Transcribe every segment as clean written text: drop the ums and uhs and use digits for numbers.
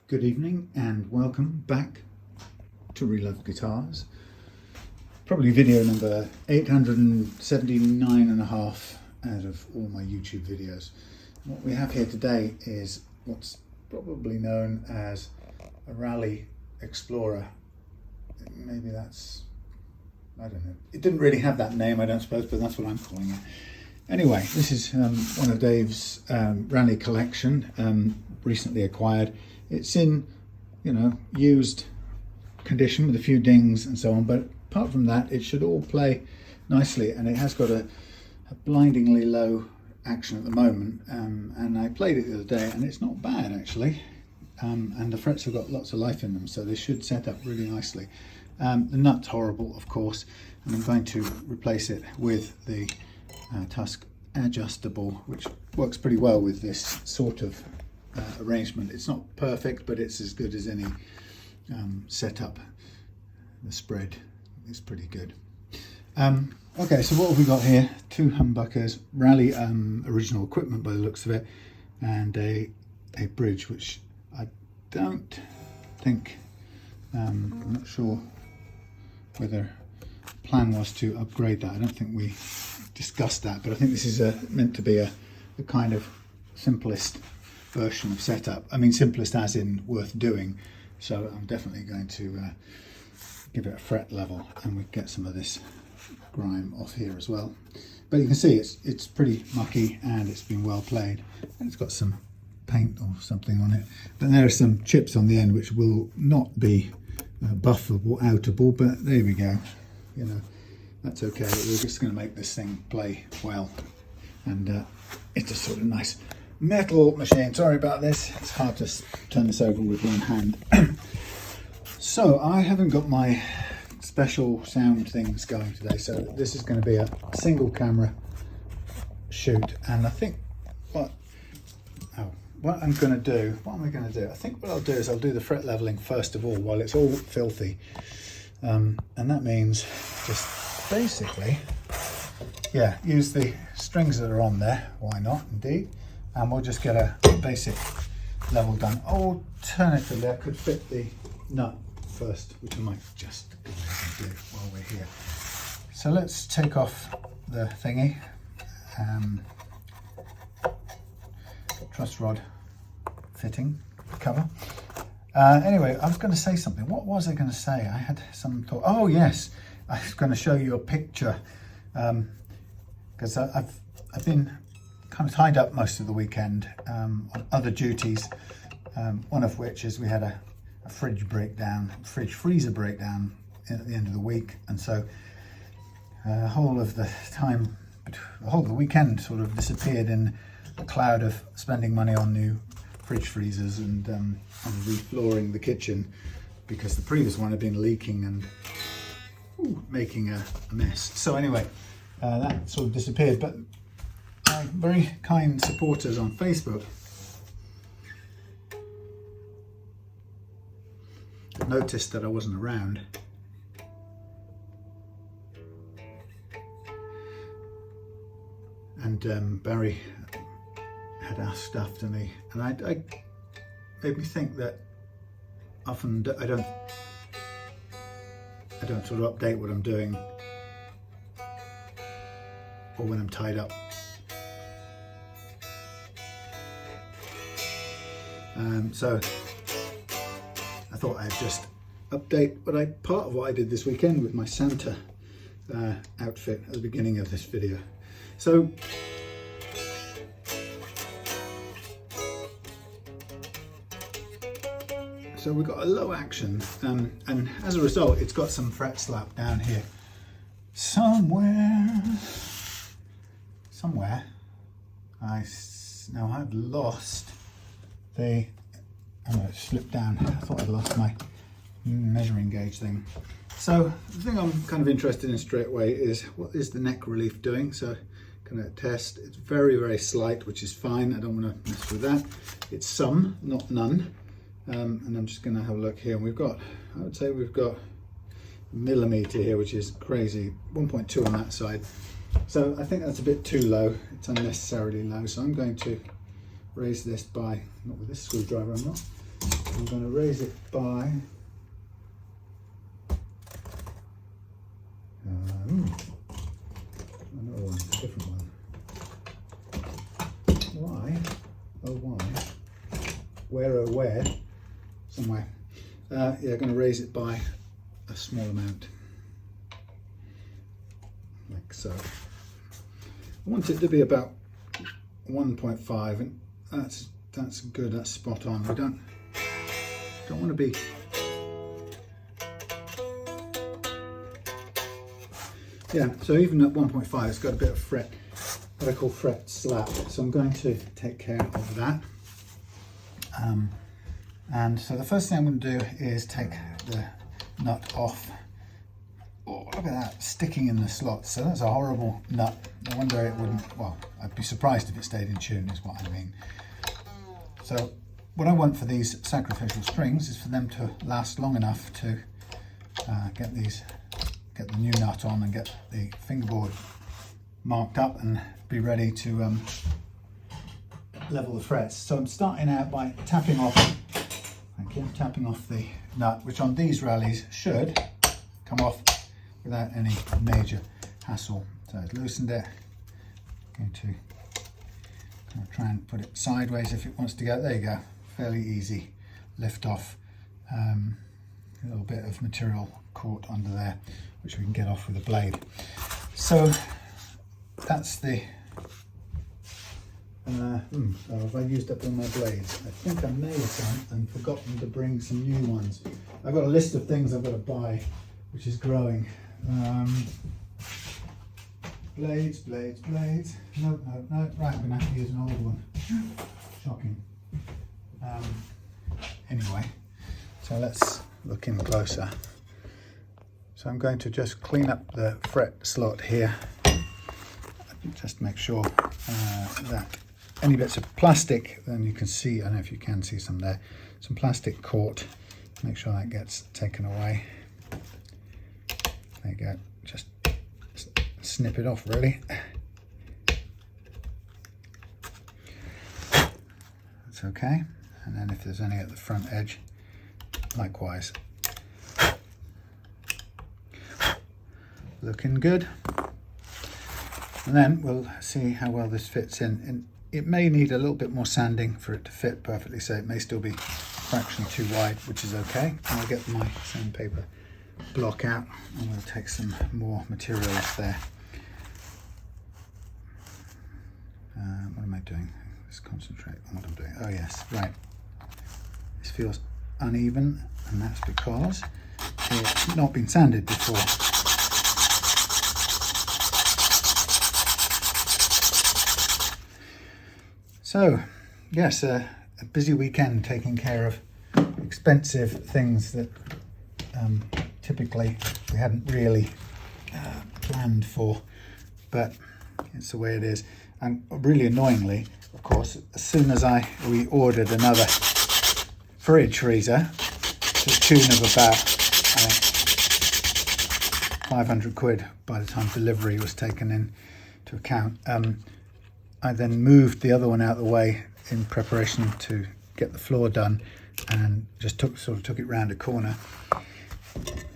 Good evening and welcome back to Relove Guitars. Probably video number 879 and a half out of all my YouTube videos. What we have here today is what's probably known as a Rally Explorer. Maybe that's, I don't know. It didn't really have that name, I don't suppose, but that's what I'm calling it. Anyway, this is one of Dave's Rally collection, recently acquired. It's in, used condition with a few dings and so on, but apart from that, it should all play nicely, and it has got a blindingly low action at the moment, and I played it the other day and it's not bad actually, and the frets have got lots of life in them, so they should set up really nicely. The nut's horrible, of course, and I'm going to replace it with the Truss adjustable, which works pretty well with this sort of arrangement. It's not perfect, but it's as good as any setup. The spread is pretty good. Okay, so what have we got here? Two humbuckers, Rally original equipment by the looks of it, and a bridge, which I don't think, I'm not sure whether the plan was to upgrade that. I don't think we discussed that, but I think this is meant to be a kind of simplest version of setup. I mean, simplest as in worth doing. So I'm definitely going to give it a fret level, and we get some of this grime off here as well. But you can see it's pretty mucky and it's been well played, and it's got some paint or something on it. But there are some chips on the end which will not be buffable, outable, but there we go. That's okay. We're just going to make this thing play well, and it's a sort of nice metal machine. Sorry about this, it's hard to turn this over with one hand. So I haven't got my special sound things going today, so this is going to be a single camera shoot, and I think what am I going to do, I think what I'll do is I'll do the fret leveling first of all while it's all filthy, and that means just basically, use the strings that are on there, why not, indeed, and we'll just get a basic level done. Alternatively, I could fit the nut first, which I might just go ahead and do while we're here. So let's take off the thingy, truss rod fitting cover. Anyway, I was going to say something. What was I going to say? I had some thought. Oh yes, I was going to show you a picture, because I've been kind of tied up most of the weekend on other duties, one of which is we had a fridge freezer breakdown at the end of the week, and so the whole of the weekend sort of disappeared in a cloud of spending money on new fridge freezers and reflooring the kitchen, because the previous one had been leaking and making a mess. So anyway, that sort of disappeared, but my very kind supporters on Facebook noticed that I wasn't around, and Barry had asked stuff to me, and I made me think that often I don't sort of update what I'm doing, or when I'm tied up. So I thought I'd just update part of what I did this weekend with my Santa outfit at the beginning of this video. So we've got a low action, and as a result it's got some fret slap down here somewhere. I've lost the, it slipped down. I thought I'd lost my measuring gauge thing. So the thing I'm kind of interested in straight away is, what is the neck relief doing? So kind of test. It's very, very slight, which is fine. I don't want to mess with that. It's some, not none. And I'm just going to have a look here. And I would say we've got a millimetre here, which is crazy. 1.2 on that side. So I think that's a bit too low. It's unnecessarily low. So I'm going to raise this by, not with this screwdriver, I'm not. I'm going to raise it by another one, a different one. Why? Oh, why? Where, oh, where? Somewhere. Yeah, going to raise it by a small amount, like so. I want it to be about 1.5, and that's good. That's spot on. We don't want to be. Yeah, so even at 1.5, it's got a bit of fret, what I call fret slap. So I'm going to take care of that. And so the first thing I'm going to do is take the nut off. Oh, look at that, sticking in the slot. So that's a horrible nut. No wonder it wouldn't, well, I'd be surprised if it stayed in tune, is what I mean. So what I want for these sacrificial strings is for them to last long enough to get the new nut on and get the fingerboard marked up and be ready to level the frets. So I'm starting out by tapping off, thank you, tapping off the nut, which on these rallies should come off without any major hassle. So I've loosened it. I'm going to kind of try and put it sideways if it wants to go. There you go, fairly easy lift off. A little bit of material caught under there, which we can get off with a blade. So that's the so have I used up all my blades? I think I may have done and forgotten to bring some new ones. I've got a list of things I've got to buy, which is growing. Blades. No. Right, I'm gonna have to use an old one. Shocking. Anyway, so let's look in closer. So I'm going to just clean up the fret slot here. Just make sure that any bits of plastic, then you can see, I don't know if you can see some there, some plastic caught. Make sure that gets taken away. There you go, just snip it off really. That's okay. And then if there's any at the front edge, likewise. Looking good. And then we'll see how well this fits in. And it may need a little bit more sanding for it to fit perfectly, so it may still be a fraction too wide, which is okay. And I'll get my sandpaper block out and we'll take some more materials there. What am I doing? Let's concentrate on what I'm doing. Oh yes, right. This feels uneven, and that's because it's not been sanded before. So, yes, a busy weekend taking care of expensive things that typically we hadn't really planned for, but it's the way it is. And really annoyingly, of course, as soon as we ordered another fridge freezer to the tune of about 500 quid by the time delivery was taken into account, I then moved the other one out of the way in preparation to get the floor done, and just took it round a corner.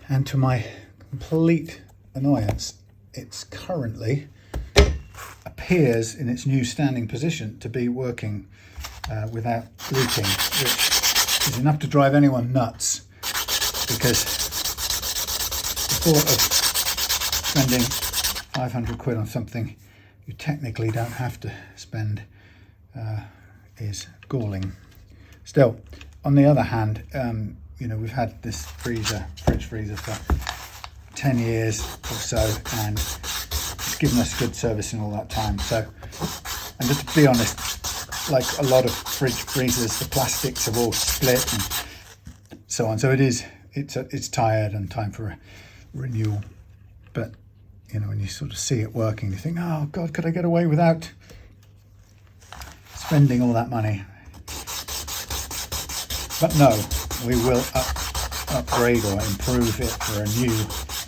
And to my complete annoyance, it's currently appears in its new standing position to be working without leaking, which is enough to drive anyone nuts, because the thought of spending 500 quid on something you technically don't have to spend is galling. Still, on the other hand, we've had this fridge freezer for 10 years or so, and it's given us good service in all that time. So, and just to be honest, like a lot of fridge freezers, the plastics have all split and so on. So it's tired and time for a renewal. But when you sort of see it working, you think, oh God, could I get away without spending all that money? But no, we will upgrade or improve it for a new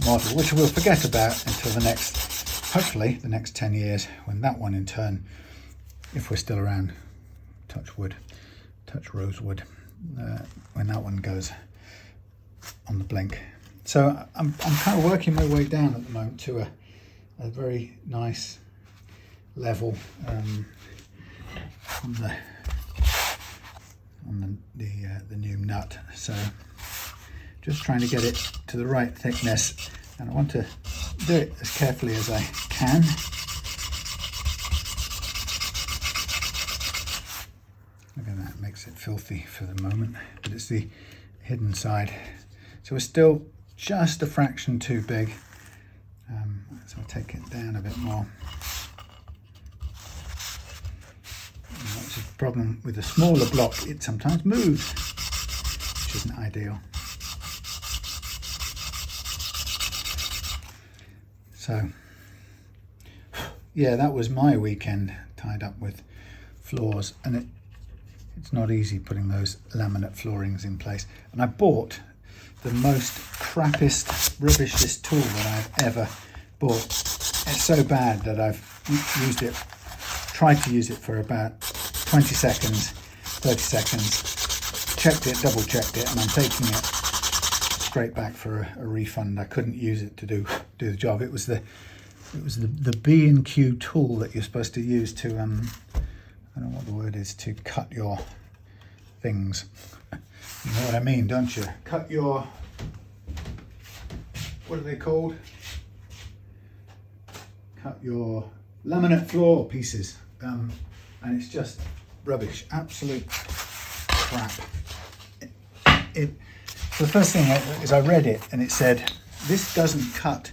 model, which we'll forget about until hopefully the next 10 years, when that one in turn, if we're still around, touch wood, touch rosewood, when that one goes on the blink. So I'm kind of working my way down at the moment to a very nice level on the new nut. So just trying to get it to the right thickness, and I want to do it as carefully as I can. Look at that, makes it filthy for the moment, but it's the hidden side. So we're still just a fraction too big. So I'll take it down a bit more. That's the problem with a smaller block, it sometimes moves, which isn't ideal. So, yeah, that was my weekend tied up with floors, and it's not easy putting those laminate floorings in place. And I bought the most crappiest, rubbishest tool that I've ever bought. It's so bad that I've tried to use it for about 20 seconds, 30 seconds, checked it, double checked it, and I'm taking it straight back for a refund. I couldn't use it to do the job. It was the B&Q tool that you're supposed to use to I don't know what the word is, to cut your things. You know what I mean, don't you? Cut your, what are they called? Cut your laminate floor pieces. And it's just rubbish, absolute crap. So the first thing is I read it, and it said, this doesn't cut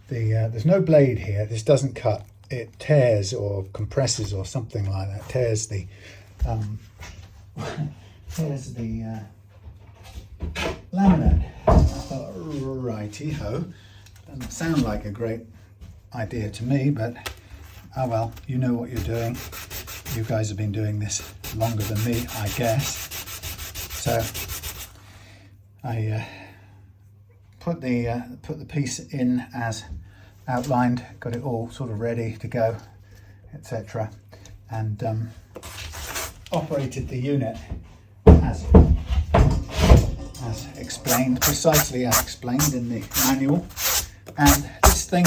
there's no blade here, this doesn't cut, it tears or compresses or something like that, tears the laminate. I thought, righty-ho, doesn't sound like a great idea to me, but oh well, you know what you're doing. You guys have been doing this longer than me, I guess. So I put the piece in as outlined, got it all sort of ready to go, etc., and operated the unit as explained, precisely as explained in the manual. And this thing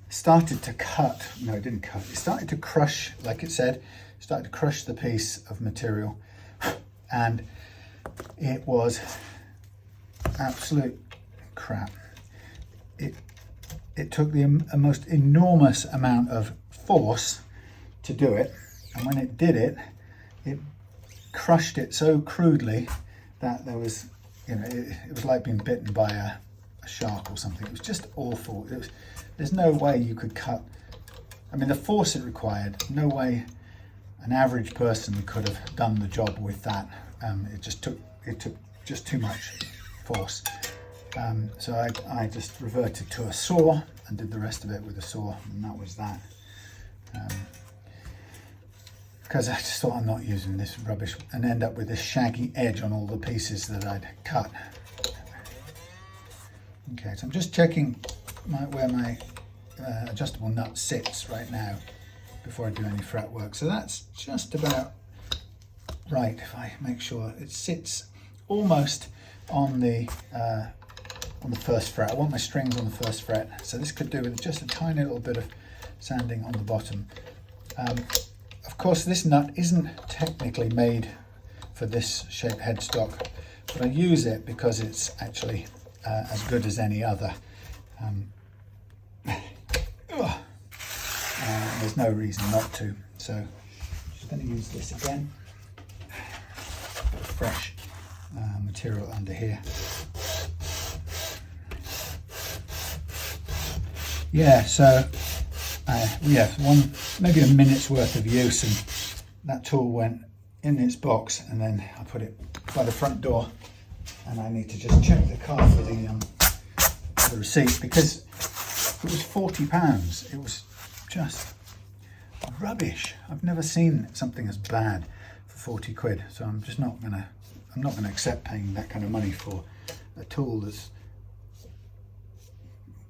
started to cut. No, it didn't cut. It started to crush, like it said. Started to crush the piece of material, and it was absolute crap. It took a most enormous amount of force to do it, and when it did it, it crushed it so crudely that there was, it was like being bitten by a shark or something. It was just awful. There's no way you could cut. I mean, the force it required, no way an average person could have done the job with that. It took just too much force. So I just reverted to a saw and did the rest of it with a saw, and that was that. Because I just thought, I'm not using this rubbish, and end up with this shaggy edge on all the pieces that I'd cut. Okay, so I'm just checking where my adjustable nut sits right now before I do any fret work. So that's just about right. If I make sure it sits almost on the first fret. I want my strings on the first fret, so this could do with just a tiny little bit of sanding on the bottom. Of course, this nut isn't technically made for this shape headstock, but I use it because it's actually as good as any other. There's no reason not to, so I'm just going to use this again. Bit of fresh material under here. Yeah, so maybe a minute's worth of use, and that tool went in its box, and then I put it by the front door, and I need to just check the car for the receipt, because it was £40. It was just rubbish. I've never seen something as bad for 40 quid, so I'm not gonna accept paying that kind of money for a tool that's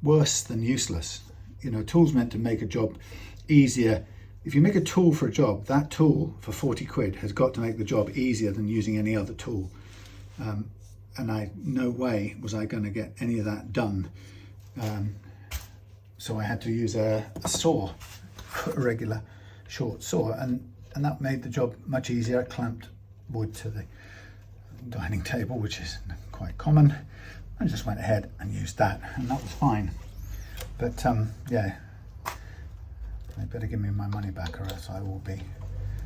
worse than useless. A tool's meant to make a job easier if you make a tool for a job, that tool for 40 quid has got to make the job easier than using any other tool. And no way was I going to get any of that done. So I had to use a saw, a regular short saw, and that made the job much easier. I clamped wood to the dining table, which is quite common. I just went ahead and used that, and that was fine. But yeah, they better give me my money back, or else I will be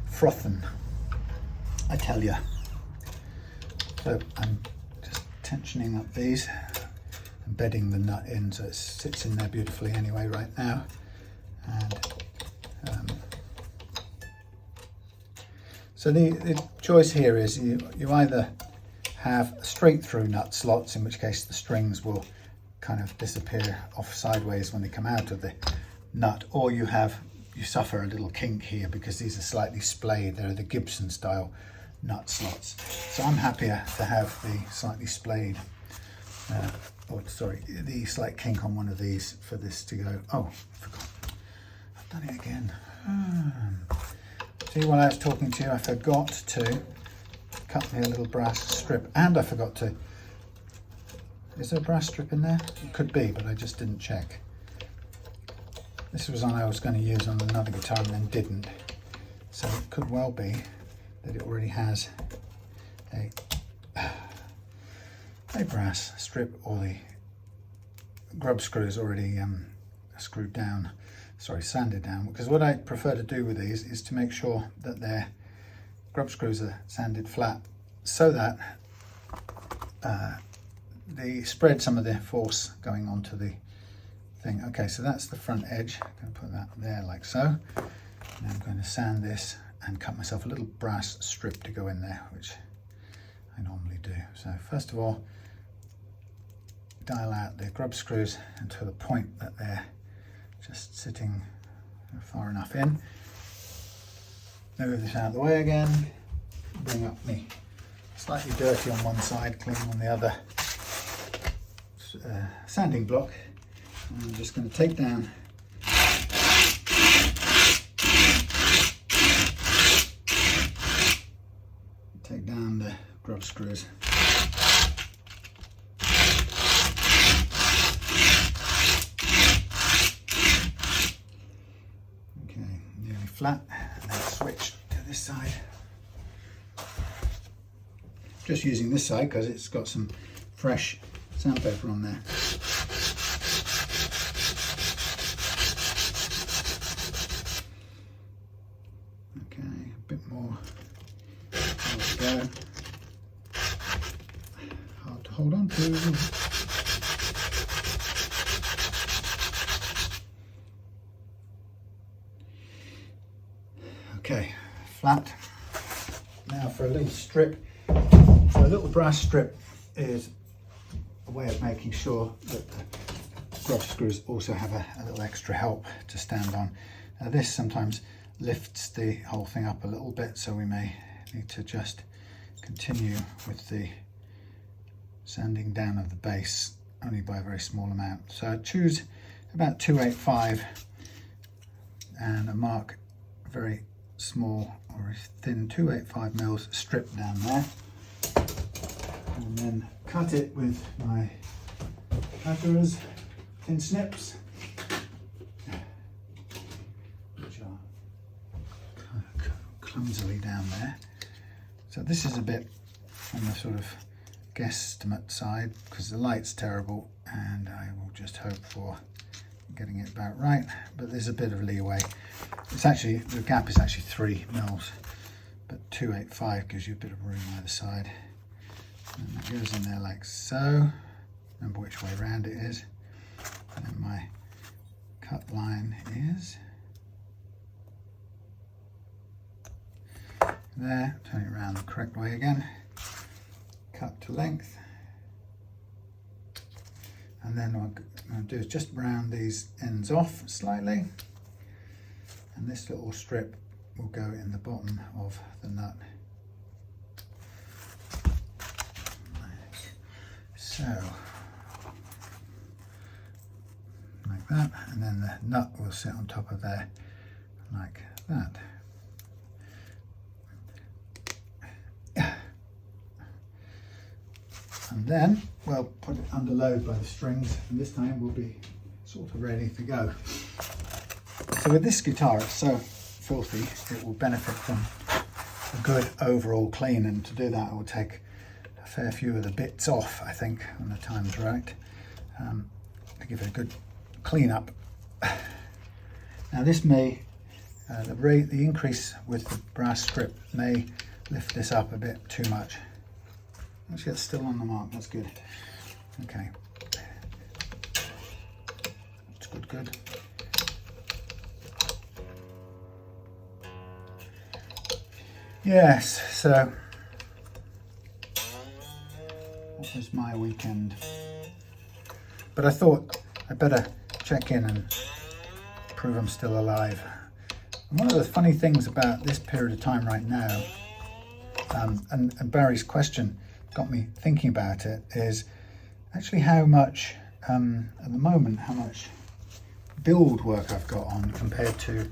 frothing, I tell you. So I'm just tensioning up these and bedding the nut in so it sits in there beautifully anyway right now. And so the choice here is you either have straight through nut slots, in which case the strings will kind of disappear off sideways when they come out of the nut, or you suffer a little kink here because these are slightly splayed. They're the Gibson style nut slots. So I'm happier to have the slightly splayed, the slight kink on one of these for this to go. Oh, forgot. I've done it again. See, while I was talking to you, I forgot to cut me a little brass strip, and I forgot to, is there a brass strip in there? It could be, but I just didn't check. This was one I was going to use on another guitar and then didn't. So it could well be that it already has a brass strip, or the grub screw is already screwed down, sanded down. Because what I prefer to do with these is to make sure that their grub screws are sanded flat, so that they spread some of the force going onto the thing. Okay, so that's the front edge. I'm going to put that there like so. Now I'm going to sand this and cut myself a little brass strip to go in there, which I normally do. So first of all, dial out the grub screws until the point that they're just sitting far enough in. Move this out of the way again, bring up me slightly dirty on one side, clean on the other sanding block. And I'm just going to take down the grub screws. Okay, nearly flat, and then switch to this side. Just using this side because it's got some fresh sandpaper on there. Okay, a bit more. There we go. Hard to hold on to. Okay, flat. Now for a little strip. So a little brass strip is a way of making sure that the grub screws also have a little extra help to stand on. Now this sometimes lifts the whole thing up a little bit, so we may need to just continue with the sanding down of the base only by a very small amount. So I choose about 285 and I mark a very small or thin 285 mils strip down there, and then cut it with my cutter's thin snips, which are kind of clumsily down there. So this is a bit on the sort of guesstimate side because the light's terrible, and I will just hope for getting it about right, but there's a bit of leeway. It's actually, the gap is actually 3 mils, but 285 gives you a bit of room either side. And that goes in there like so. Remember which way around it is. And then my cut line is there. Turn it around the correct way again. Cut to length. And then what I'm going to do is just round these ends off slightly. And this little strip will go in the bottom of the nut. So, like that. And then the nut will sit on top of there like that. And then we'll put it under load by the strings, and this time we'll be sort of ready to go. So with this guitar, it's so filthy, it will benefit from a good overall clean, and to do that I will take a fair few of the bits off, I think, when the time's right, to give it a good clean up. Now this may, the increase with the brass strip may lift this up a bit too much. Actually, it's still on the mark, that's good. Okay. It's good. Yes, so what was my weekend? But I thought I'd better check in and prove I'm still alive. And one of the funny things about this period of time right now, and Barry's question got me thinking about it, is actually how much, at the moment, how much build work I've got on compared to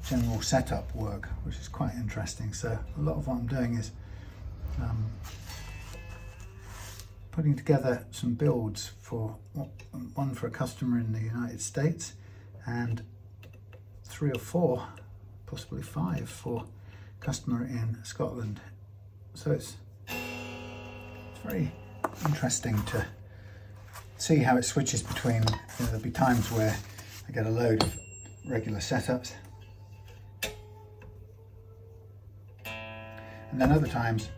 general setup work, which is quite interesting. So a lot of what I'm doing is putting together some builds for one for a customer in the United States, and 3 or 4, possibly 5 for a customer in Scotland. So it's very interesting to see how it switches between, there'll be times where I get a load of regular setups, and then other times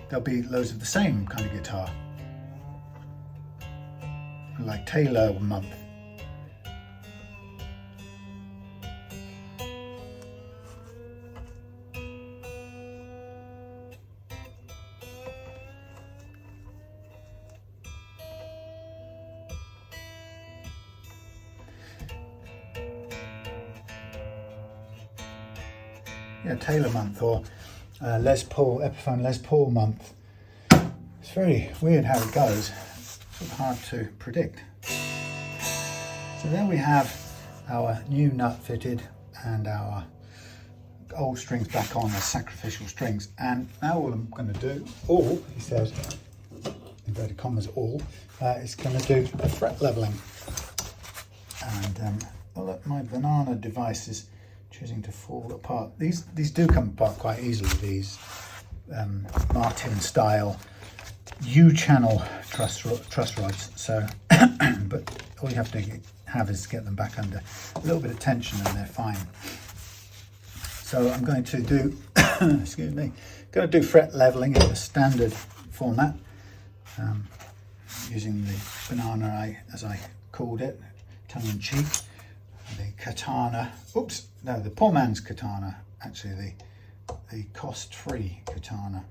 there'll be loads of the same kind of guitar, like Taylor month. Yeah, Taylor month, or Les Paul, Epiphone Les Paul month. It's very weird how it goes. It's sort of hard to predict. So there we have our new nut fitted and our old strings back on as sacrificial strings. And now all I'm going to do, he says, inverted commas, is going to do a fret leveling. And well, look, my banana device is choosing to fall apart. These do come apart quite easily, these Martin style U-channel truss rods. So, but all you have to have is get them back under a little bit of tension and they're fine. So I'm going to do, excuse me, going to do fret leveling in the standard format, using the banana, as I called it, tongue-in-cheek. The katana, the poor man's katana, actually the cost-free katana,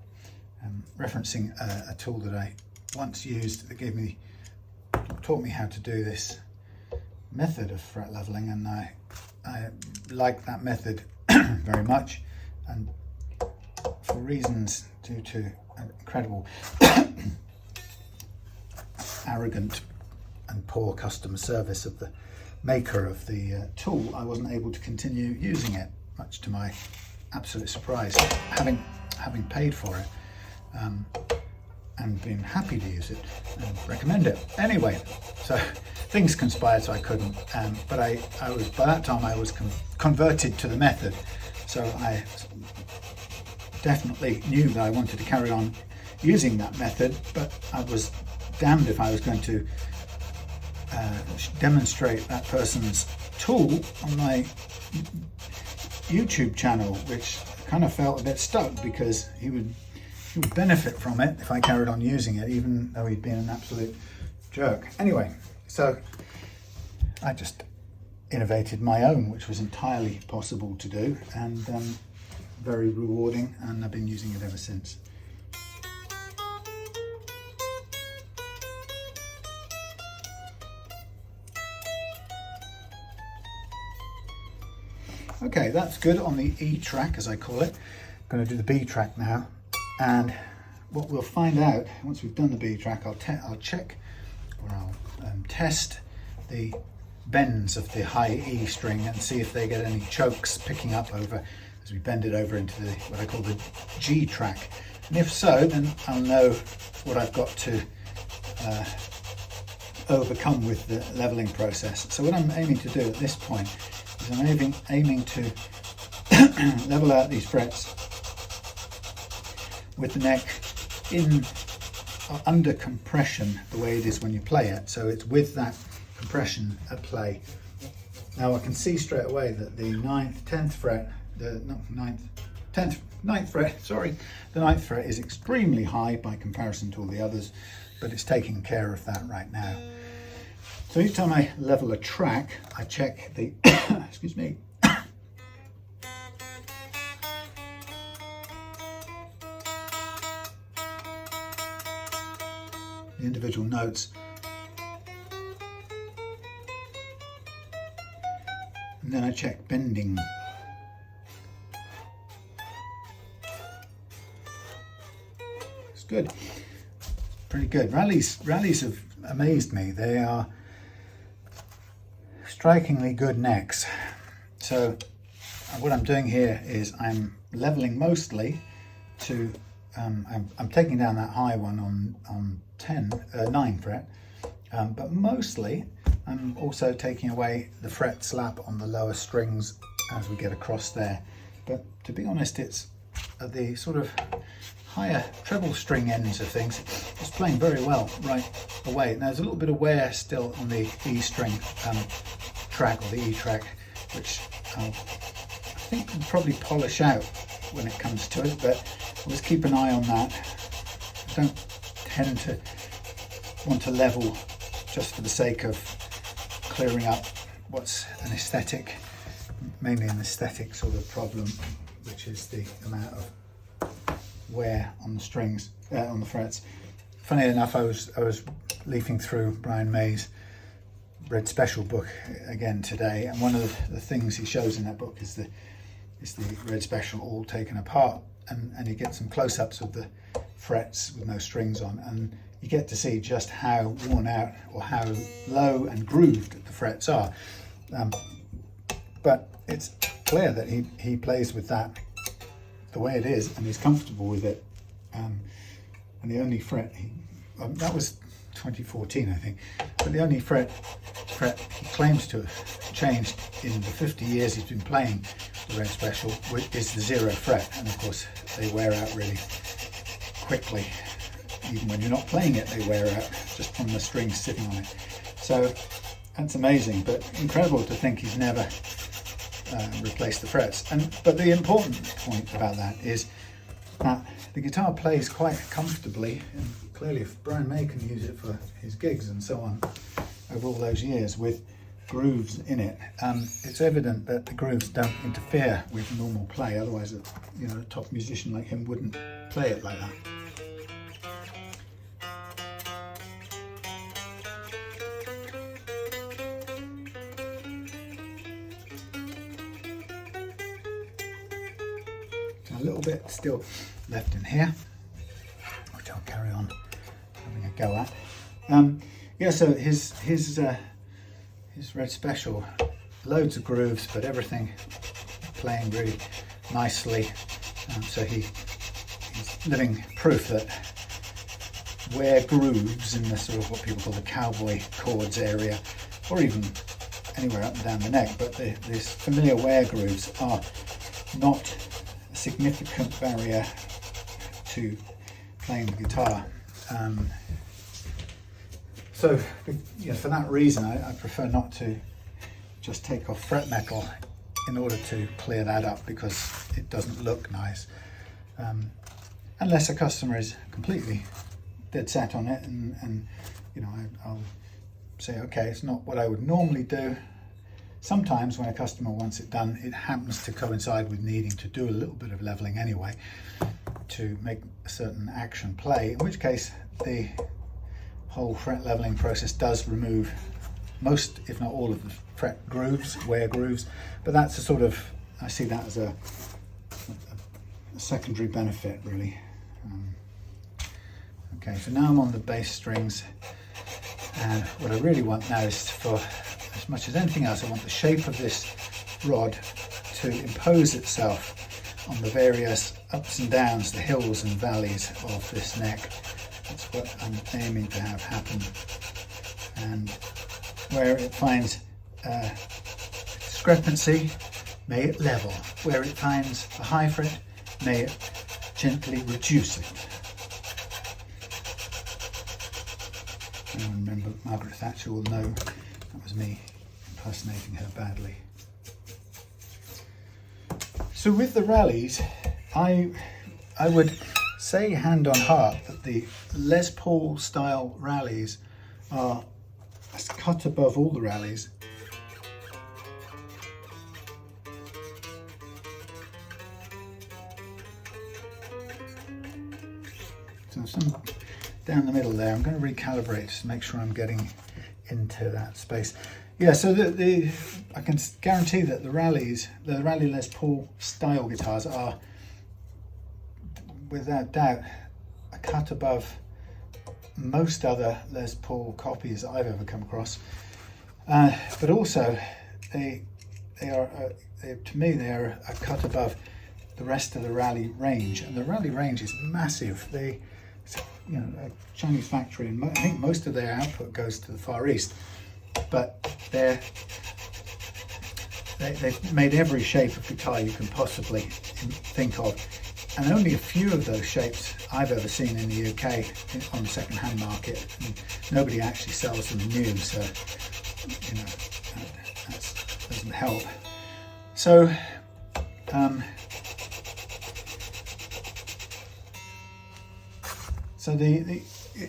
referencing a tool that I once used that taught me how to do this method of fret leveling, and I like that method very much, and for reasons due to incredible arrogant and poor customer service of the maker of the tool, I wasn't able to continue using it, much to my absolute surprise, having paid for it and been happy to use it and recommend it. Anyway, so things conspired so I couldn't, but I was, by that time I was converted to the method, so I definitely knew that I wanted to carry on using that method, but I was damned if I was going to demonstrate that person's tool on my YouTube channel, which kind of felt a bit stuck, because he would benefit from it if I carried on using it, even though he'd been an absolute jerk. Anyway, so I just innovated my own, which was entirely possible to do, and very rewarding, and I've been using it ever since. Okay, that's good on the E track, as I call it. I'm going to do the B track now, and what we'll find out once we've done the B track, I'll check, or I'll test the bends of the high E string and see if they get any chokes picking up over as we bend it over into the what I call the G track. And if so, then I'll know what I've got to overcome with the leveling process. So what I'm aiming to do at this point is I'm aiming to level out these frets with the neck in under compression, the way it is when you play it. So it's with that compression at play. Now I can see straight away that the 9th fret is extremely high by comparison to all the others, but it's taking care of that right now. So each time I level a track, I check the excuse me, the individual notes, and then I check bending. It's good, pretty good. Rallies have amazed me. They are strikingly good necks. So what I'm doing here is I'm leveling mostly to I'm taking down that high one on 9 fret, but mostly I'm also taking away the fret slap on the lower strings as we get across there. But to be honest, it's at the sort of higher treble string ends of things, it's playing very well right away. Now there's a little bit of wear still on the E string track, or the E track, which I think will probably polish out when it comes to it, but let's keep an eye on that. I don't tend to want to level just for the sake of clearing up what's an aesthetic, mainly an aesthetic sort of problem, which is the amount of wear on the strings, on the frets. Funny enough, I was leafing through Brian May's Red Special book again today, and one of the things he shows in that book is the Red Special all taken apart, and you get some close-ups of the frets with no strings on, and you get to see just how worn out or how low and grooved the frets are. But it's clear that he plays with that the way it is, and he's comfortable with it. And the only fret that was 2014, I think, but the only fret he claims to have changed in the 50 years he's been playing the Red Special is the 0 fret, and of course they wear out really quickly. Even when you're not playing it, they wear out just from the strings sitting on it. So that's amazing, but incredible to think he's never replaced the frets. But the important point about that is that the guitar plays quite comfortably, and clearly if Brian May can use it for his gigs and so on over all those years with grooves in it, it's evident that the grooves don't interfere with normal play. Otherwise, a top musician like him wouldn't play it like that. A little bit still left in here, which I'll carry on having a go at. Yeah, so his Red Special, loads of grooves, but everything playing really nicely. So he's living proof that where grooves in the sort of what people call the cowboy chords area, or even anywhere up and down the neck, but these familiar wear grooves are not a significant barrier to playing the guitar. So for that reason, I prefer not to just take off fret metal in order to clear that up, because it doesn't look nice. Unless a customer is completely dead set on it, and I'll say, okay, it's not what I would normally do. Sometimes when a customer wants it done, it happens to coincide with needing to do a little bit of leveling anyway to make a certain action play, in which case the whole fret leveling process does remove most, if not all, of the fret grooves, wear grooves. But that's a sort of, I see that as a secondary benefit, really. Okay, so now I'm on the bass strings, and what I really want now is for as much as anything else, I want the shape of this rod to impose itself on the various ups and downs, the hills and valleys of this neck. That's what I'm aiming to have happen. And where it finds discrepancy, may it level. Where it finds a high fret, may it gently reduce it. Anyone remember Margaret Thatcher will know that was me impersonating her badly. So with the rallies, I would say hand on heart that the Les Paul style rallies are a cut above all the rallies. So some down the middle there, I'm going to recalibrate just to make sure I'm getting into that space. Yeah, so I can guarantee that the Rally Les Paul style guitars are, without doubt, a cut above most other Les Paul copies I've ever come across. But also, to me, they are a cut above the rest of the Rally range, and the Rally range is massive. A Chinese factory, and I think most of their output goes to the Far East. But they've made every shape of guitar you can possibly think of, and only a few of those shapes I've ever seen in the UK on the second-hand market. And nobody actually sells them new, so that doesn't help. So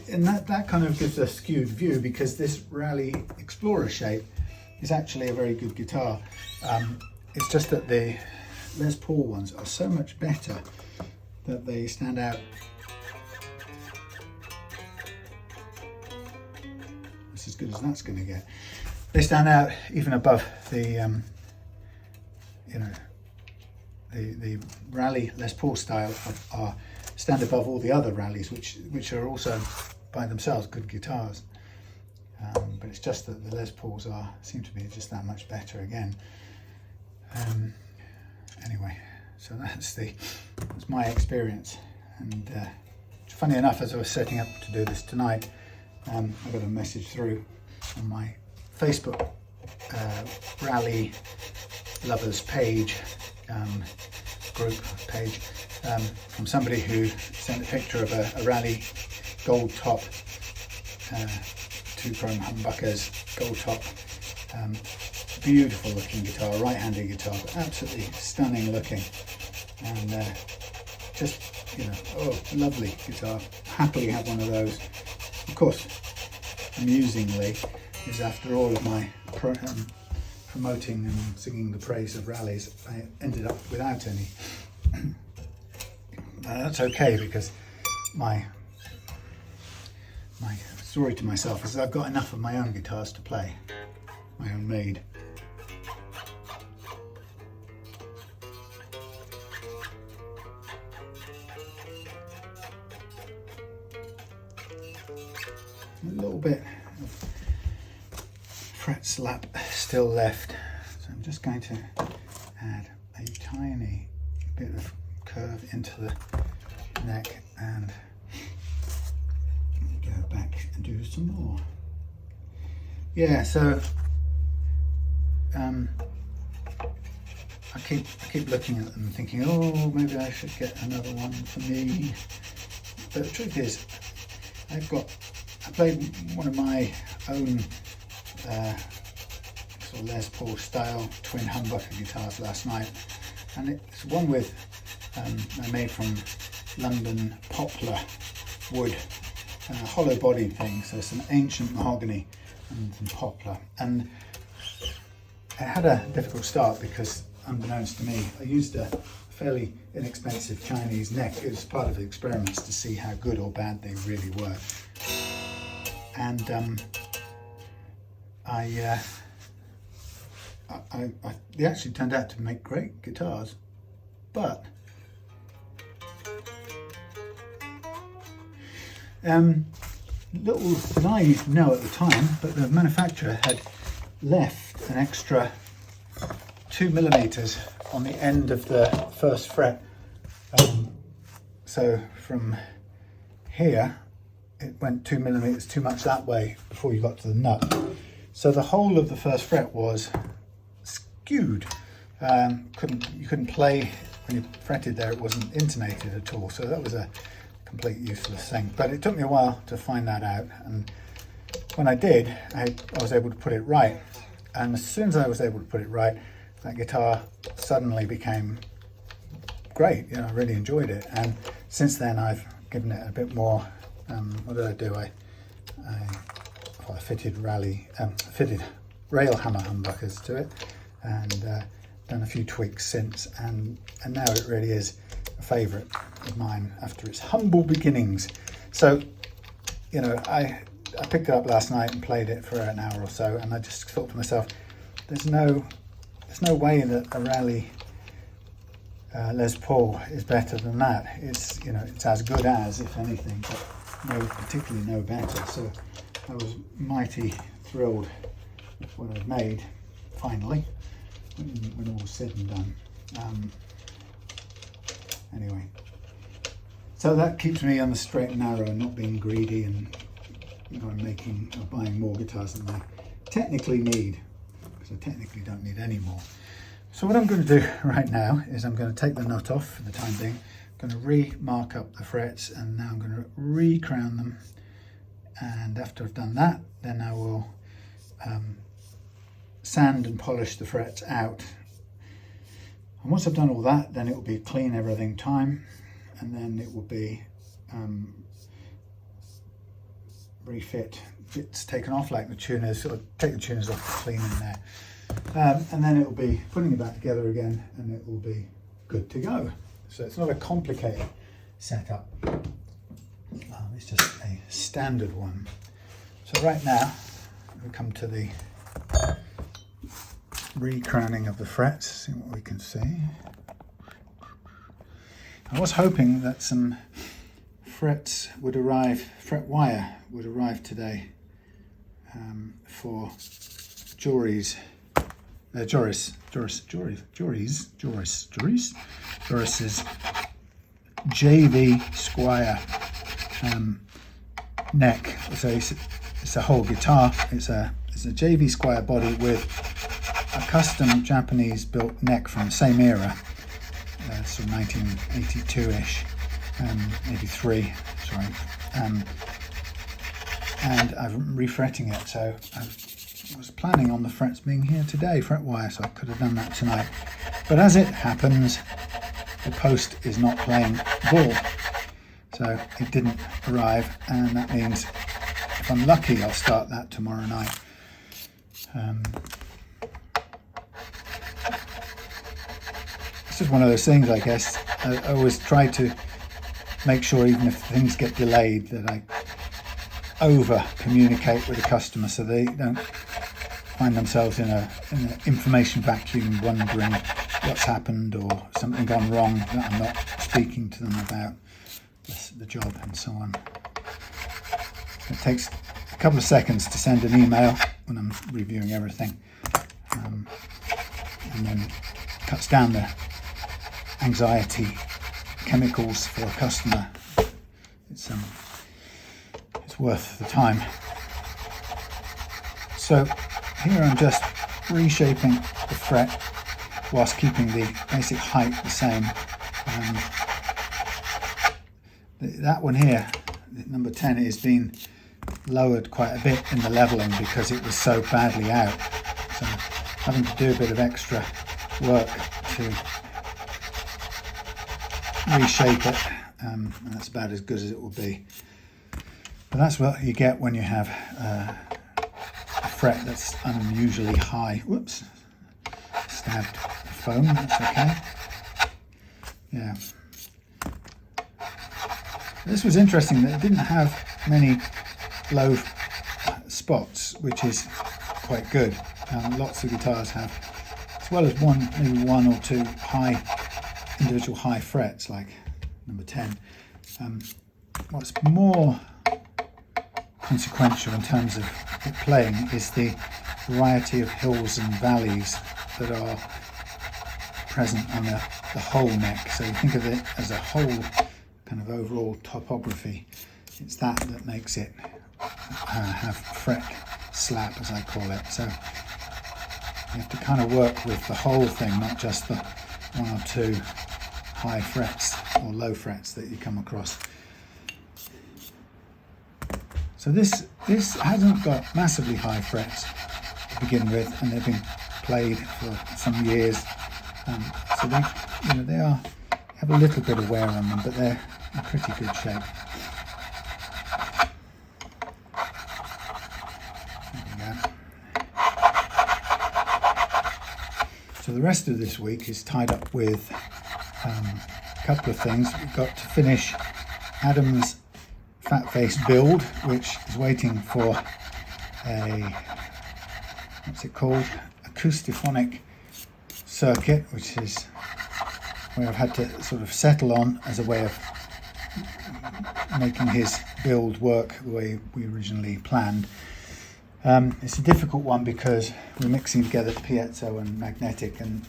and that kind of gives a skewed view, because this Rally Explorer shape is actually a very good guitar. It's just that the Les Paul ones are so much better that they stand out. That's as good as that's going to get. They stand out even above the the Rally Les Paul style stand above all the other Rallies, which are also by themselves good guitars. But it's just that the Les Pauls seem to be just that much better again. Anyway, so that's my experience. And funny enough, as I was setting up to do this tonight, I got a message through on my Facebook Rally Lovers page, group page, from somebody who sent a picture of a Rally gold top, 2 chrome humbuckers, gold top, beautiful looking guitar, right-handed guitar, absolutely stunning looking, and just, lovely guitar. Happily have one of those. Of course, amusingly, is after all of my promoting and singing the praise of Rallies, I ended up without any. That's okay, because my story to myself is that I've got enough of my own guitars to play, my own made. A little bit of fret slap still left, so I'm just going to add a tiny bit of curve into the neck and go back and do some more. Yeah, so I keep looking at them and thinking, oh, maybe I should get another one for me. But the truth is, I played one of my own sort of Les Paul style twin humbucker guitars last night, and it's one with I made from London poplar wood, hollow body thing, so some ancient mahogany and some poplar. And it had a difficult start because, unbeknownst to me, I used a fairly inexpensive Chinese neck. It was part of the experiments to see how good or bad they really were. And they actually turned out to make great guitars, but little did I know at the time, but the manufacturer had left an extra 2mm on the end of the first fret. So from here, it went 2mm too much that way before you got to the nut. So the whole of the first fret was skewed. You couldn't play when you fretted there, it wasn't intonated at all. So that was a complete useless thing. But it took me a while to find that out. And when I did, I was able to put it right. And as soon as I was able to put it right, that guitar suddenly became great. You know, I really enjoyed it. And since then, I've given it a bit more. What did I do? I fitted rail hammer humbuckers to it, and done a few tweaks since. And now it really is a favourite of mine after its humble beginnings. So, you know, I picked it up last night and played it for an hour or so, and I just thought to myself, there's no way that a Raleigh Les Paul is better than that. It's, you know, it's as good as, if anything, but particularly no better. So I was mighty thrilled with what I'd made finally, when all was said and done. Anyway, so that keeps me on the straight and narrow and not being greedy and, you know, making or buying more guitars than I technically need, because I technically don't need any more. So what I'm going to do right now is I'm going to take the nut off for the time being. I'm going to re-mark up the frets, and now I'm going to re-crown them. And after I've done that, then I will sand and polish the frets out. And once I've done all that, then it will be clean everything time, and then it will be refit bits taken off, like the tuners, sort of take the tuners off, clean in there. And then it will be putting it back together again, and it will be good to go. So it's not a complicated setup, it's just a standard one. So right now we come to the re-crowning of the frets, see what we can see. I was hoping that some frets would arrive, fret wire would arrive today for Jory's Joris's JV Squire neck. So it's a whole guitar. It's a JV Squire body with a custom Japanese built neck from the same era, sort of 1982-ish, 83, sorry. And I'm refretting it, so I was planning on the frets being here today, fret wire, so I could have done that tonight. But as it happens, the post is not playing ball, so it didn't arrive, and that means if I'm lucky, I'll start that tomorrow night. It's just one of those things, I guess. I always try to make sure, even if things get delayed, that I over communicate with the customer so they don't find themselves in an information vacuum, wondering what's happened or something gone wrong that I'm not speaking to them about the job and so on. It takes a couple of seconds to send an email when I'm reviewing everything, and then cuts down the anxiety chemicals for a customer. It's worth the time. So here I'm just reshaping the fret whilst keeping the basic height the same. That one here, number 10, is being lowered quite a bit in the leveling because it was so badly out. So having to do a bit of extra work to reshape it, and that's about as good as it will be. But that's what you get when you have a fret that's unusually high. Whoops, stabbed the foam, that's okay. Yeah. This was interesting that it didn't have many low spots, which is quite good. Lots of guitars have, as well as maybe one or two individual high frets, like number 10. What's more consequential in terms of it playing is the variety of hills and valleys that are present on the whole neck. So you think of it as a whole kind of overall topography. It's that makes it have fret slap, as I call it. So you have to kind of work with the whole thing, not just the one or two high frets or low frets that you come across. So this hasn't got massively high frets to begin with, and they've been played for some years. So they, they have a little bit of wear on them, but they're in pretty good shape. There we go. So the rest of this week is tied up with a couple of things. We've got to finish Adam's fat face build, which is waiting for a, what's it called, acoustophonic circuit, which is where I've had to sort of settle on as a way of making his build work the way we originally planned. It's a difficult one because we're mixing together piezo and magnetic, and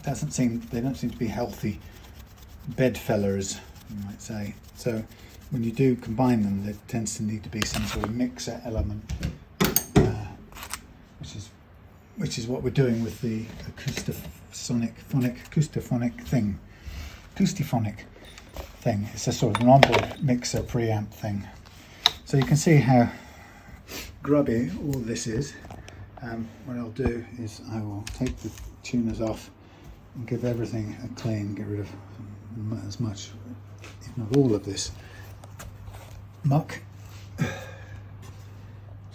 they don't seem to be healthy bedfellers, you might say. So when you do combine them, there tends to need to be some sort of mixer element, which is what we're doing with the acoustophonic thing. It's a sort of an onboard mixer preamp thing. So you can see how grubby all this is. What I'll do is I will take the tuners off and give everything a clean, get rid of as much, if not all of this muck.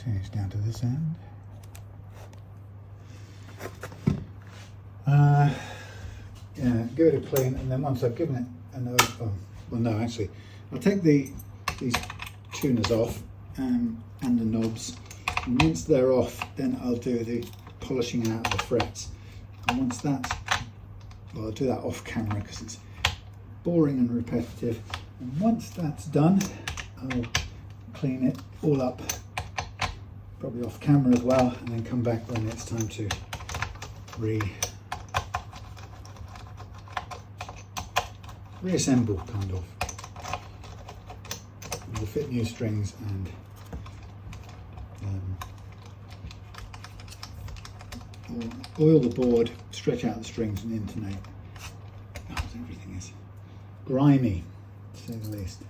Change down to this end. Yeah, give it a clean, and then once I've given it I'll take these tuners off and the knobs, and once they're off, then I'll do the polishing out of the frets. And once that's, well, I'll do that off camera because it's boring and repetitive. And once that's done, I'll clean it all up, probably off camera as well, and then come back when it's time to reassemble, kind of. We'll fit new strings and oil the board, stretch out the strings and intonate. Oh, everything is grimy, to say the least.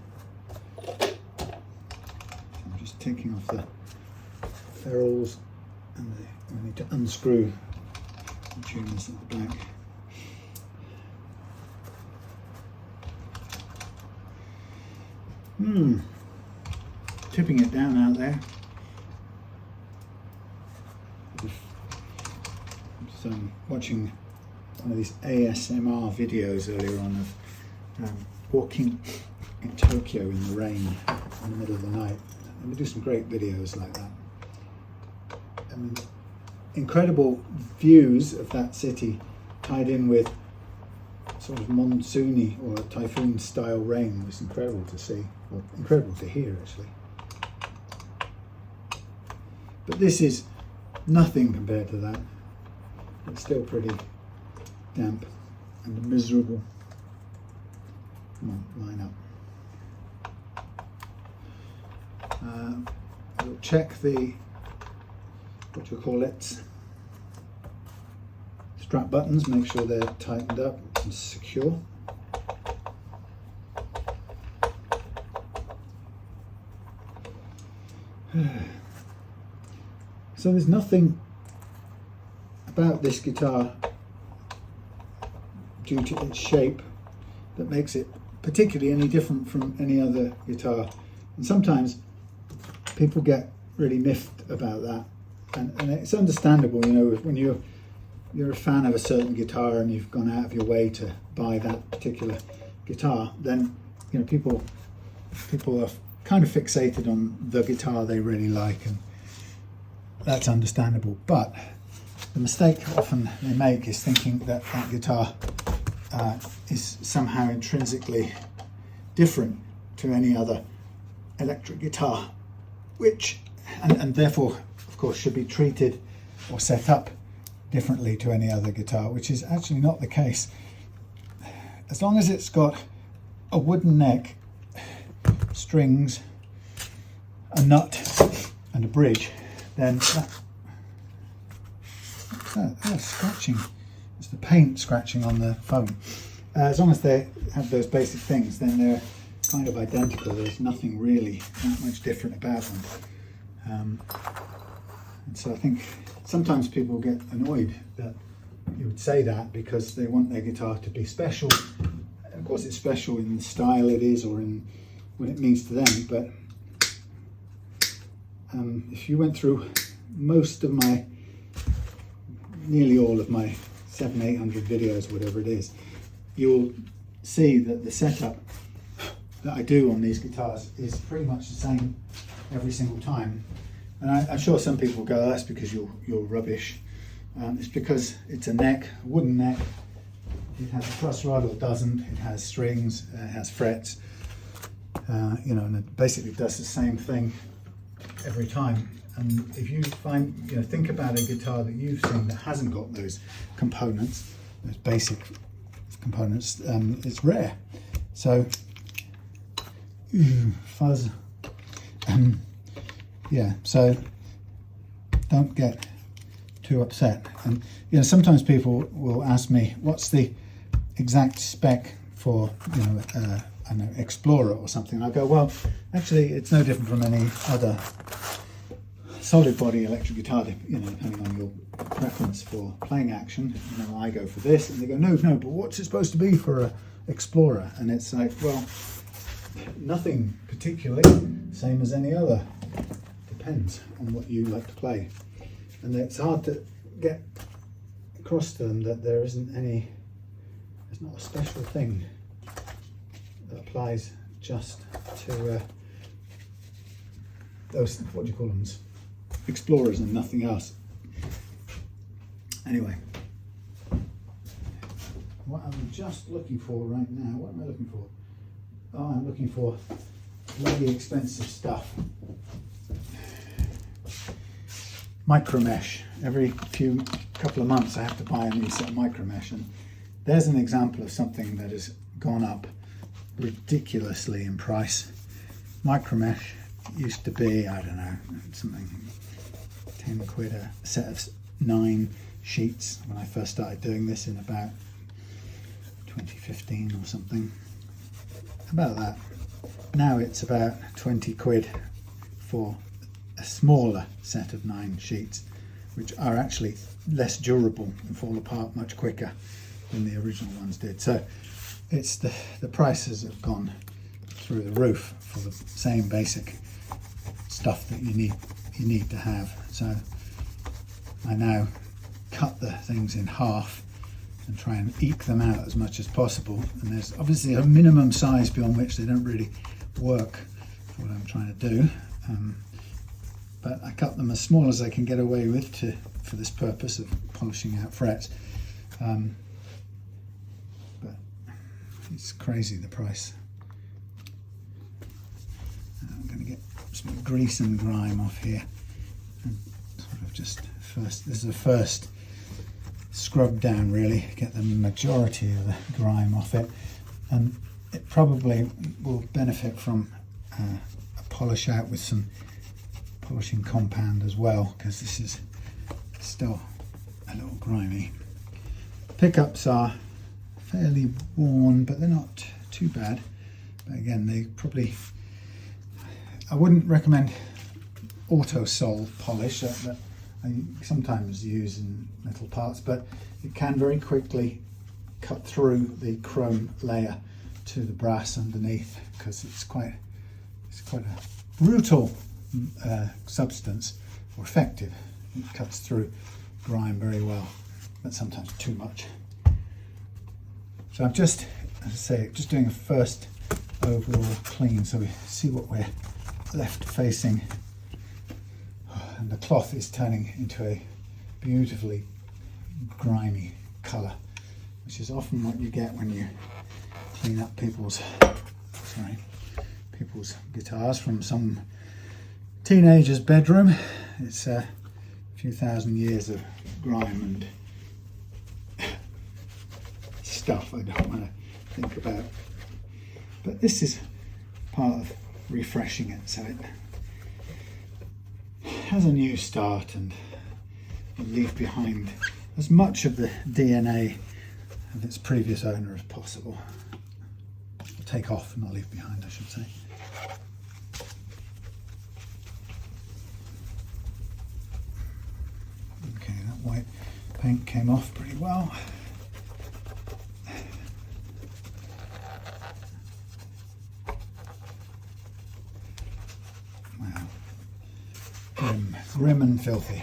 I'm just taking off the ferrules, and I need to unscrew the tuners at the back. Tipping it down out there. So I'm watching one of these ASMR videos earlier on of walking in Tokyo in the rain in the middle of the night. And we do some great videos like that. I mean, incredible views of that city tied in with sort of monsoony or typhoon style rain was incredible to see, or incredible to hear actually. But this is nothing compared to that. It's still pretty damp and miserable. Come on, line up. We'll check the, what you call it, strap buttons, make sure they're tightened up and secure. So there's nothing about this guitar due to its shape that makes it particularly any different from any other guitar. And sometimes people get really miffed about that, and it's understandable, you know, when you're a fan of a certain guitar and you've gone out of your way to buy that particular guitar, then people are kind of fixated on the guitar they really like, and that's understandable. But the mistake often they make is thinking that that guitar is somehow intrinsically different to any other electric guitar, which and therefore of course should be treated or set up differently to any other guitar, which is actually not the case. As long as it's got a wooden neck, strings, a nut and a bridge, then that's scratching. It's the paint scratching on the foam. As long as they have those basic things, then they're kind of identical. There's nothing really that much different about them. And so I think sometimes people get annoyed that you would say that because they want their guitar to be special. Of course, it's special in the style it is or in what it means to them, but if you went through most of my, nearly all of my 700-800 videos, whatever it is, you'll see that the setup that I do on these guitars is pretty much the same every single time. And I'm sure some people go, oh, that's because you're rubbish. It's because it's a neck, a wooden neck. It has a truss rod or doesn't. It has strings, it has frets, you know, and it basically does the same thing every time. And if you find, you know, think about a guitar that you've seen that hasn't got those components, those basic components, it's rare. So, fuzz. Yeah, so don't get too upset. And you know, sometimes people will ask me, what's the exact spec for, you know, an Explorer or something? I go, well, actually, it's no different from any other solid body electric guitar, you know, depending on your preference for playing action. You know, I go for this, and they go, no, but what's it supposed to be for a Explorer? And it's like, well, nothing particularly, same as any other. Depends on what you like to play, and it's hard to get across to them that there isn't any, there's not a special thing that applies just to those, what do you call them, Explorers and nothing else. Anyway, what I'm just looking for right now, what am I looking for? Oh, I'm looking for really expensive stuff. Micro mesh. Every couple of months I have to buy a new set of micro mesh, and there's an example of something that has gone up ridiculously in price. Micro mesh used to be, I don't know, something 10 quid a set of 9 sheets when I first started doing this in about 2015 or something, about that. Now it's about 20 quid for a smaller set of 9 sheets, which are actually less durable and fall apart much quicker than the original ones did. So it's the prices have gone through the roof for the same basic stuff that you need to have. So I now cut the things in half and try and eke them out as much as possible. And there's obviously a minimum size beyond which they don't really work for what I'm trying to do. But I cut them as small as I can get away with for this purpose of polishing out frets. But it's crazy, the price. I'm going to get some grease and grime off here. And sort of just first, this is the first scrub down really, get the majority of the grime off it. And it probably will benefit from a polish out with some polishing compound as well, because this is still a little grimy. Pickups are fairly worn, but they're not too bad. But again, they probably, I wouldn't recommend auto sole polish that I sometimes use in metal parts, but it can very quickly cut through the chrome layer to the brass underneath, because it's quite a brutal substance, or effective. It cuts through grime very well, but sometimes too much. So I'm just, as I say, just doing a first overall clean so we see what we're left facing. And the cloth is turning into a beautifully grimy colour, which is often what you get when you clean up people's guitars from some teenager's bedroom. It's if few thousand years of grime and stuff I don't want to think about. But this is part of refreshing it, so it has a new start and leave behind as much of the DNA of its previous owner as possible. Take off, not leave behind, I should say. Okay, that white paint came off pretty well. Wow, grim and filthy.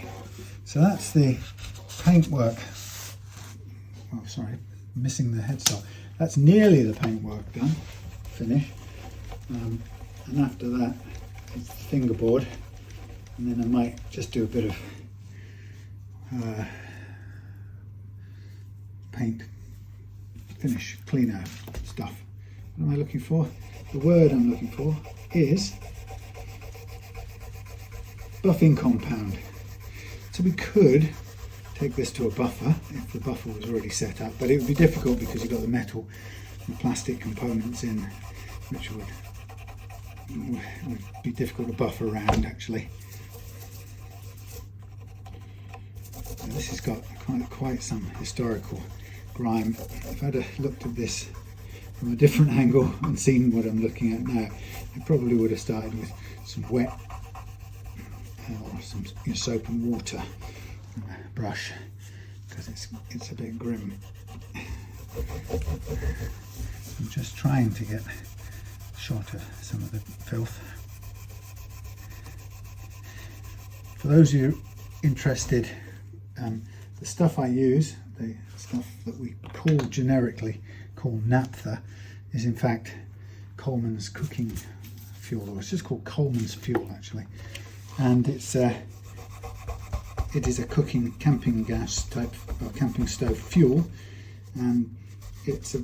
So that's the paintwork. Oh, sorry, missing the headstock. That's nearly the paintwork done, finished. And after that, it's the fingerboard. And then I might just do a bit of paint, finish, cleaner stuff. What am I looking for? The word I'm looking for is buffing compound. So we could take this to a buffer if the buffer was already set up, but it would be difficult because you've got the metal and plastic components in, which would be difficult to buffer around actually. So this has got quite some historical grime. If I'd have looked at this from a different angle and seen what I'm looking at now, I probably would have started with some wet or some soap and water brush, because it's a bit grim. I'm just trying to get a shot of some of the filth. For those of you interested, the stuff I use, the stuff that we generically call naphtha, is in fact Coleman's cooking fuel, or it's just called Coleman's fuel actually, and it is a cooking camping gas type or camping stove fuel, and it's the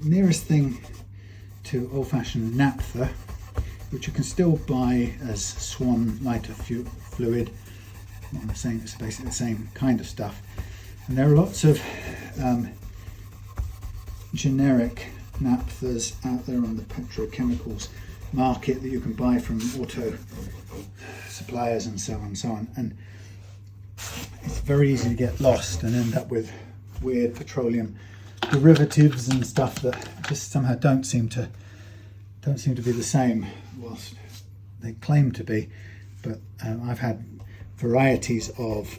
nearest thing to old-fashioned naphtha, which you can still buy as Swan lighter fluid. I'm saying it's basically the same kind of stuff, and there are lots of generic naphthas out there on the petrochemicals market that you can buy from auto suppliers and so on, and it's very easy to get lost and end up with weird petroleum derivatives and stuff that just somehow don't seem to be the same, whilst they claim to be. But I've had varieties of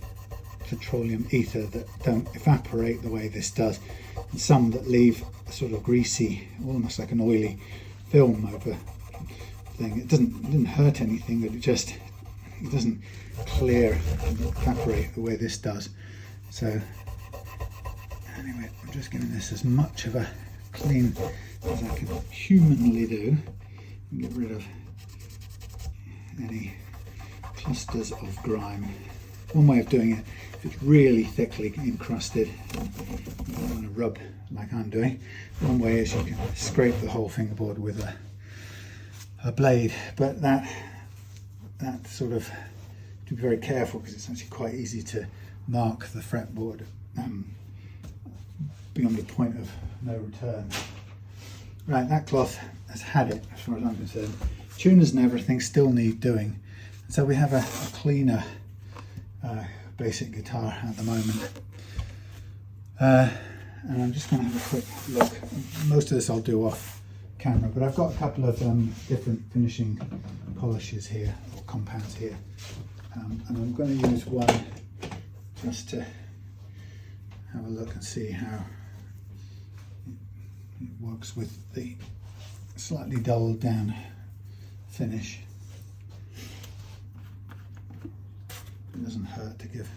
petroleum ether that don't evaporate the way this does, and some that leave a sort of greasy, almost like an oily film over thing. It didn't hurt anything, but it doesn't clear and evaporate the way this does. So anyway, I'm just giving this as much of a clean as I can humanly do and get rid of any clusters of grime. One way of doing it, if it's really thickly encrusted, you don't want to rub like I'm doing. One way is you can scrape the whole fingerboard with a blade, but that sort of, to be very careful, because it's actually quite easy to mark the fretboard beyond the point of no return. Right, that cloth has had it as far as I'm concerned. Tuners and everything still need doing, so we have a cleaner basic guitar at the moment, and I'm just going to have a quick look. Most of this I'll do off camera, but I've got a couple of different finishing polishes here, or compounds here, and I'm going to use one just to have a look and see how it works with the slightly dulled down finish. It doesn't hurt to give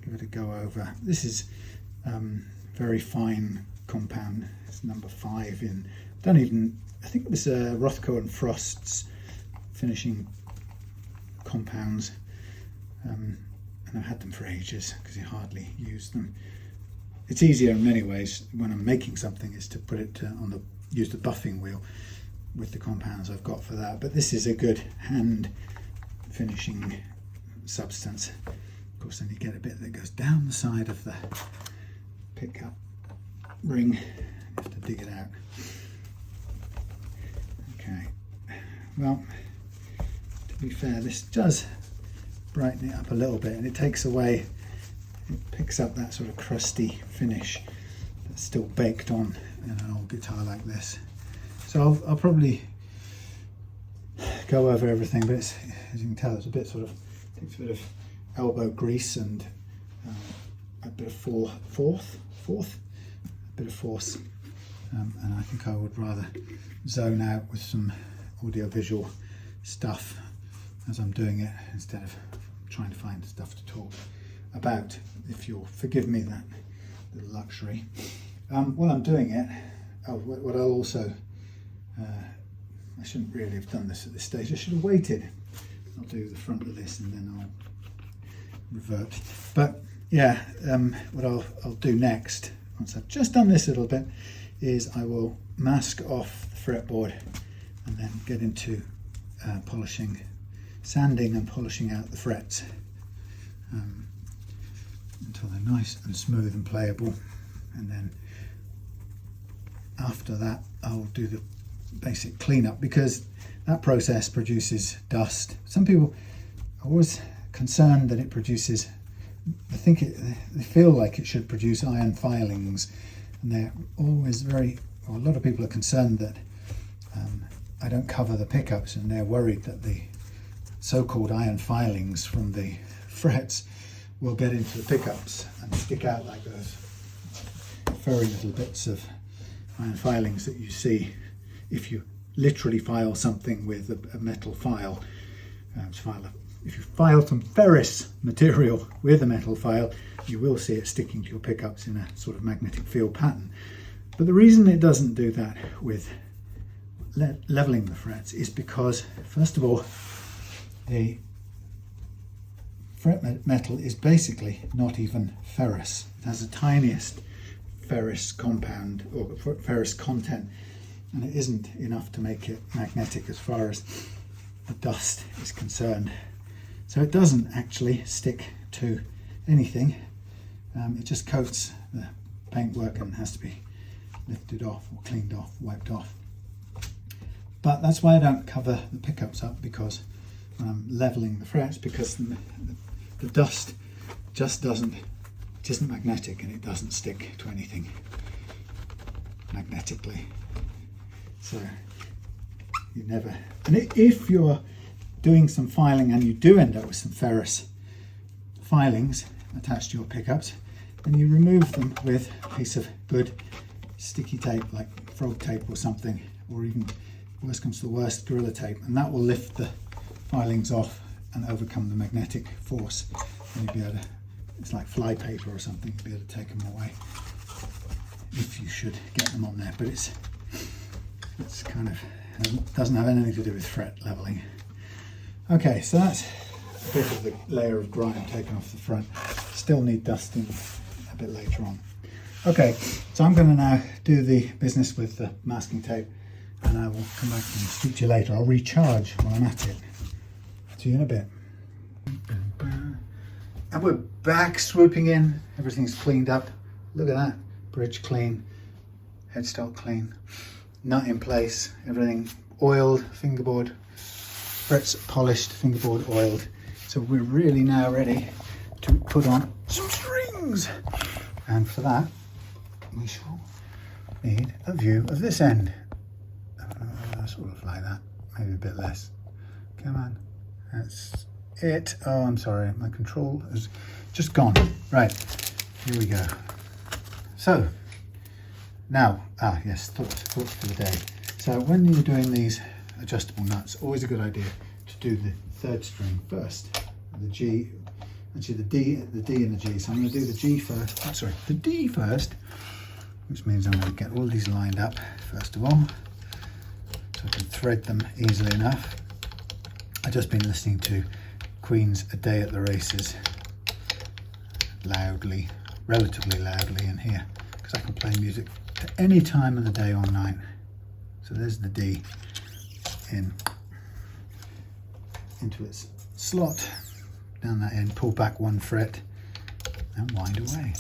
it a go over. This is very fine compound. It's number 5 in. I think it was Rothko and Frost's finishing compounds, and I've had them for ages because you hardly use them. It's easier in many ways when I'm making something is to put it use the buffing wheel with the compounds I've got for that. But this is a good hand finishing substance course, then you get a bit that goes down the side of the pickup ring. You have to dig it out. Okay, well, to be fair, this does brighten it up a little bit, and it takes away, it picks up that sort of crusty finish that's still baked on in an old guitar like this. So I'll probably go over everything, but it's, as you can tell, it's a bit sort of, takes a bit of elbow grease and a bit of force, and I think I would rather zone out with some audio-visual stuff as I'm doing it, instead of trying to find stuff to talk about, if you'll forgive me that little luxury. While I'm doing it, what I'll also, I shouldn't really have done this at this stage, I should have waited. I'll do the front of this and then I'll revert. But yeah, what I'll do next, once I've just done this a little bit, is I will mask off the fretboard and then get into polishing, sanding and polishing out the frets until they're nice and smooth and playable. And then after that I'll do the basic cleanup, because that process produces dust. Some people are always concerned that it produces, they feel like it should produce iron filings, and they're always a lot of people are concerned that I don't cover the pickups, and they're worried that the so-called iron filings from the frets will get into the pickups and stick out like those furry little bits of iron filings that you see if you literally file something with a metal file. If you file some ferrous material with a metal file, you will see it sticking to your pickups in a sort of magnetic field pattern. But the reason it doesn't do that with leveling the frets is because, first of all, the fret metal is basically not even ferrous. It has the tiniest ferrous compound or ferrous content, and it isn't enough to make it magnetic as far as the dust is concerned. So it doesn't actually stick to anything. It just coats the paintwork and has to be lifted off or cleaned off, wiped off. But that's why I don't cover the pickups up, because when I'm leveling the frets, because the dust just it isn't magnetic, and it doesn't stick to anything magnetically. So you never, and if you're doing some filing and you do end up with some ferrous filings attached to your pickups, then you remove them with a piece of good sticky tape like frog tape or something, or even, worst comes to the worst, Gorilla tape, and that will lift the filings off and overcome the magnetic force, and you'll be able to, it's like fly paper or something, you'll be able to take them away if you should get them on there. But it's kind of, doesn't have anything to do with fret leveling. Okay, so that's a bit of the layer of grime taken off the front. Still need dusting a bit later on. Okay, so I'm going to now do the business with the masking tape, and I will come back and speak to you later. I'll recharge while I'm at it. See you in a bit. And we're back, swooping in. Everything's cleaned up. Look at that. Bridge clean, headstock clean, nut in place, everything oiled, fingerboard, frets polished, fingerboard oiled. So we're really now ready to put on some strings. And for that, we shall need a view of this end. Sort of like that, maybe a bit less. Come on, that's it. Oh, I'm sorry, my control has just gone. Right, here we go. So now, yes, thoughts for the day. So when you're doing these adjustable nuts, always a good idea to do the third string first. The G, actually the D and the G. So I'm going to do the G first. Oh, sorry, the D first, which means I'm going to get all these lined up first of all, so I can thread them easily enough. I've just been listening to Queen's A Day at the Races loudly, relatively loudly in here, because I can play music at any time of the day or night. So there's the D into its slot. down that end, pull back 1 fret and wind away.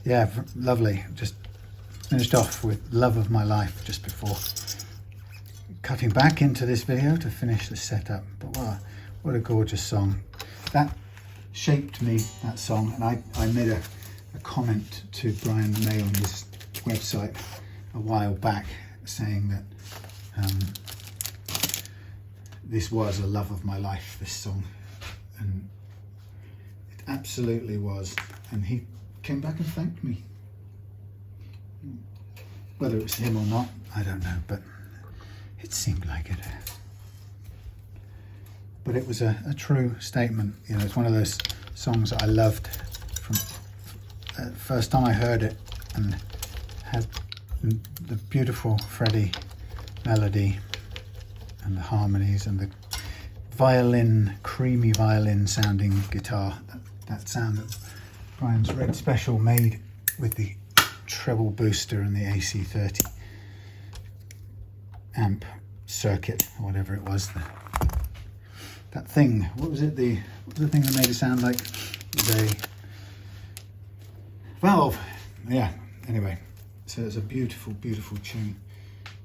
Yeah, lovely. Just finished off with Love of My Life just before cutting back into this video to finish the setup. But wow, what a gorgeous song. That shaped me, that song, and I made a comment to Brian May on his website a while back saying that this was a love of my life, this song, and it absolutely was. And he came back and thanked me. Whether it's him or not, I don't know, but it seemed like it. But it was a true statement. You know, it's one of those songs that I loved from the first time I heard it, and had the beautiful Freddie melody and the harmonies and the violin, creamy violin sounding guitar, that sound that Brian's Red Special made with the treble booster and the AC30 amp circuit, or whatever it was. That thing, what was it? The thing that made it sound like a valve. Yeah, anyway, so it's a beautiful, beautiful tune.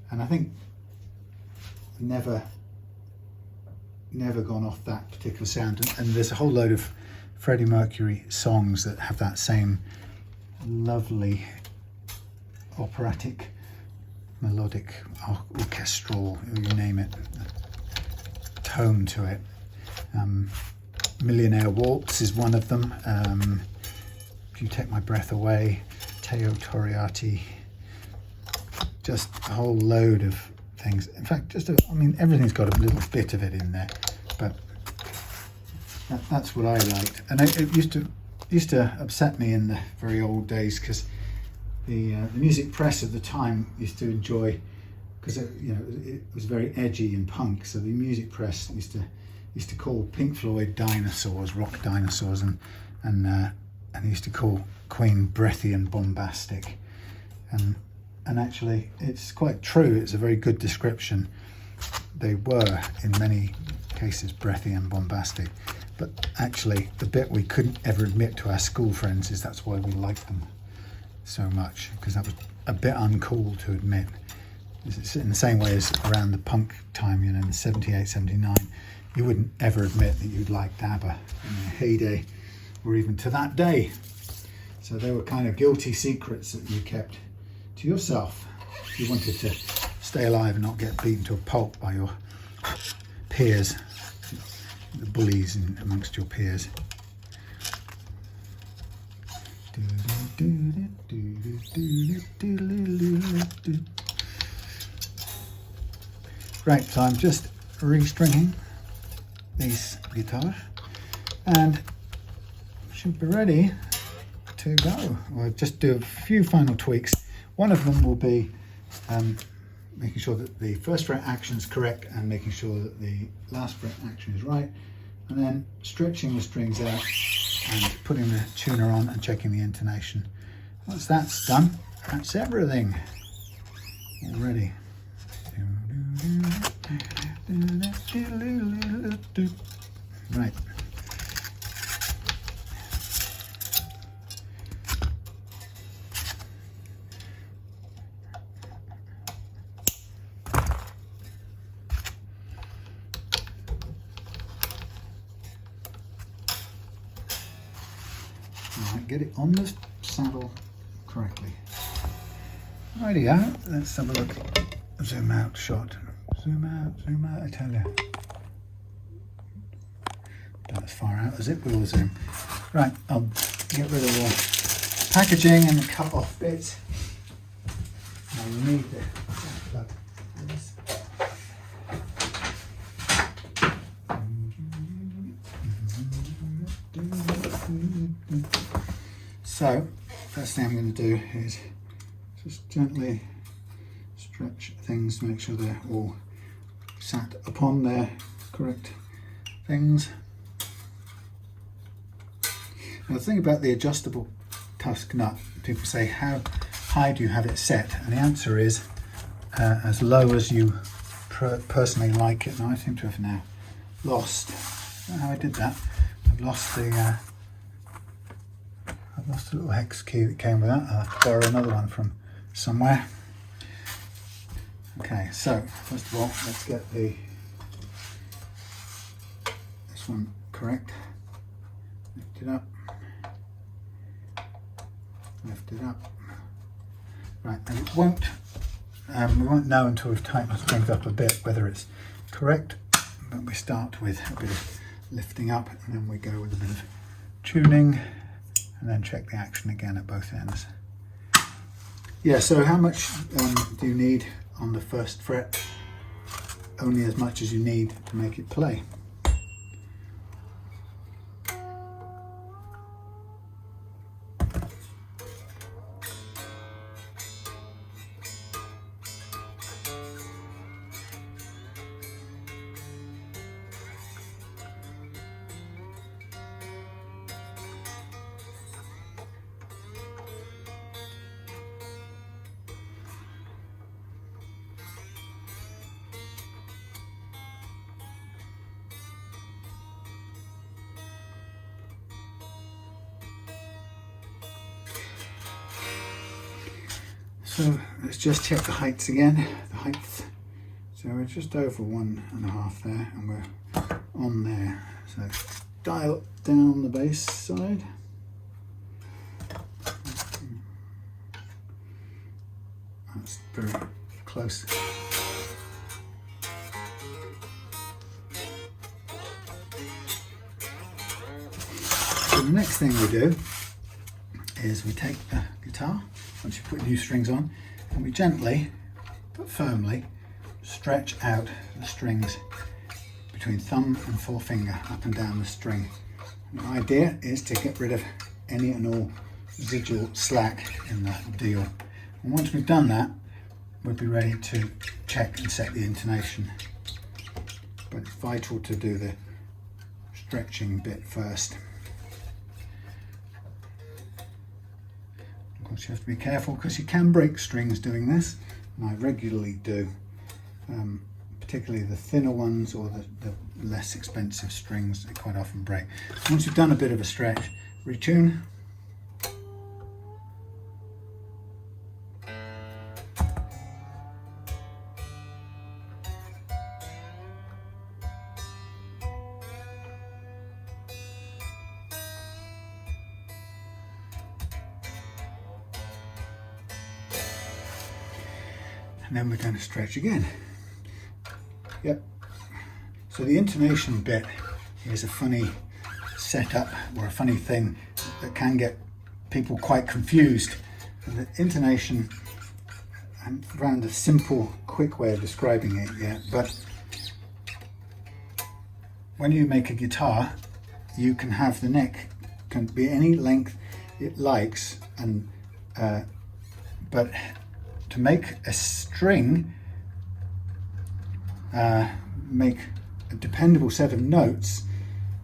And I think never gone off that particular sound. And there's a whole load of Freddie Mercury songs that have that same lovely operatic, melodic, orchestral, you name it, tone to it. Millionaire Waltz is one of them. If You Take My Breath Away, Teo Toriati, just a whole load of things. In fact, I mean, everything's got a little bit of it in there, but that's what I liked. And it used to upset me in the very old days, because the music press of the time used to enjoy, because it was very edgy and punk. So the music press used to call Pink Floyd dinosaurs, rock dinosaurs, and used to call Queen breathy and bombastic. And actually, it's quite true. It's a very good description. They were, in many cases, breathy and bombastic. But actually, the bit we couldn't ever admit to our school friends is that's why we liked them so much, because that was a bit uncool to admit. It's in the same way as around the punk time, in the 78, 79, you wouldn't ever admit that you'd liked ABBA in their heyday, or even to that day. So they were kind of guilty secrets that you kept to yourself if you wanted to stay alive and not get beaten to a pulp by your peers, the bullies amongst your peers. Right, so I'm just restringing these guitars and should be ready to go. I'll just do a few final tweaks. One of them will be making sure that the first fret action is correct and making sure that the last fret action is right, and then stretching the strings out and putting the tuner on and checking the intonation. Once that's done, that's everything. All ready. Right. Get it on the saddle correctly. Rightio, let's have a look. Zoom out shot. Zoom out, I tell you. Don't as far out as it will zoom. Right, I'll get rid of the packaging and the cut off bits. I'll remove the plug. So, first thing I'm going to do is just gently stretch things to make sure they're all sat upon their correct things. Now, the thing about the adjustable tusk nut, people say, how high do you have it set? And the answer is as low as you personally like it. And I seem to have now lost, I don't know how I did that. lost the little hex key that came with that. I'll have to borrow another one from somewhere. Okay, so first of all, let's get this one correct. Lift it up. Lift it up. Right, and it won't. We won't know until we've tightened the strings up a bit whether it's correct. But we start with a bit of lifting up, and then we go with a bit of tuning, and then check the action again at both ends. Yeah, so how much do you need on the first fret? Only as much as you need to make it play. So let's just check the heights again. The heights. So we're just over 1.5 there, and we're on there. So dial down the bass side. That's very close. So the next thing we do is we take the guitar, once you put new strings on, and we gently but firmly stretch out the strings between thumb and forefinger up and down the string. And the idea is to get rid of any and all residual slack in the deal. And once we've done that, we'll be ready to check and set the intonation. But it's vital to do the stretching bit first. Of course, you have to be careful because you can break strings doing this, and I regularly do, particularly the thinner ones or the less expensive strings, they quite often break. Once you've done a bit of a stretch, retune. And then we're going to stretch again. Yep. So the intonation bit is a funny setup, or a funny thing that can get people quite confused. And the intonation, I found a simple, quick way of describing it yet, but when you make a guitar, you can have the neck can be any length it likes, and but to make a string make a dependable set of notes,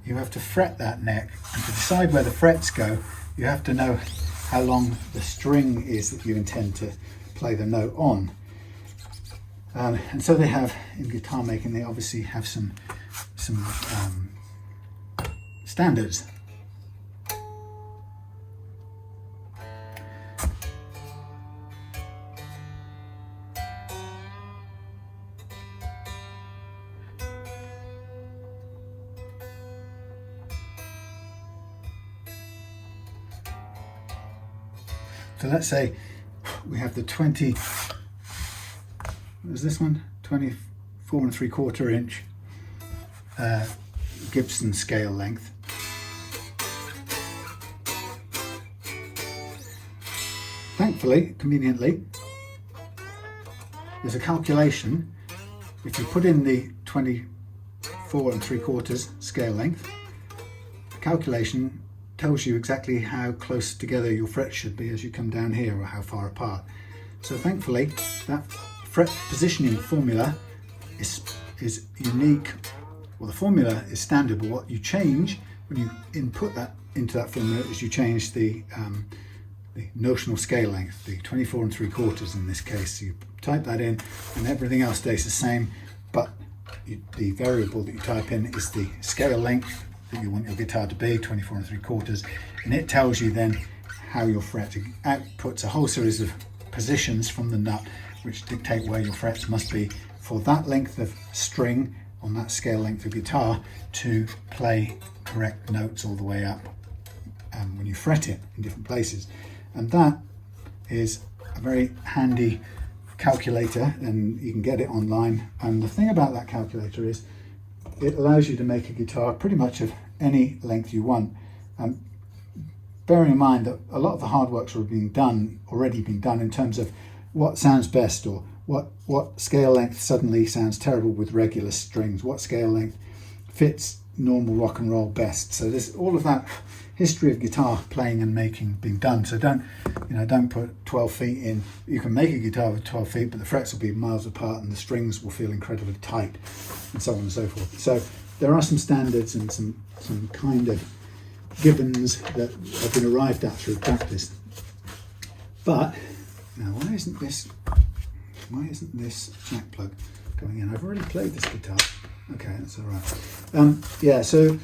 you have to fret that neck, and to decide where the frets go, you have to know how long the string is that you intend to play the note on. And so they have, in guitar making, they obviously have some standards. So let's say we have the 20, what is this one? 24 3/4 inch Gibson scale length. Thankfully, conveniently, there's a calculation. If you put in the 24 3/4 scale length, the calculation tells you exactly how close together your frets should be as you come down here, or how far apart. So thankfully, that fret positioning formula is unique. Well, the formula is standard, but what you change when you input that into that formula is you change the notional scale length, the 24 3/4 in this case. You type that in and everything else stays the same, but the variable that you type in is the scale length that you want your guitar to be, 24 3/4, and it tells you then how your fret outputs a whole series of positions from the nut which dictate where your frets must be for that length of string on that scale length of guitar to play correct notes all the way up when you fret it in different places. And that is a very handy calculator, and you can get it online. And the thing about that calculator is it allows you to make a guitar pretty much of any length you want. Bearing in mind that a lot of the hard work's already been done in terms of what sounds best, or what scale length suddenly sounds terrible with regular strings, what scale length fits normal rock and roll best. So there's all of that history of guitar playing and making being done. So don't put 12 feet in. You can make a guitar with 12 feet, but the frets will be miles apart and the strings will feel incredibly tight, and so on and so forth. So there are some standards and some kind of givens that have been arrived at through practice. But now, why isn't this jack plug going in? I've already played this guitar. Okay, that's all right. Yeah, so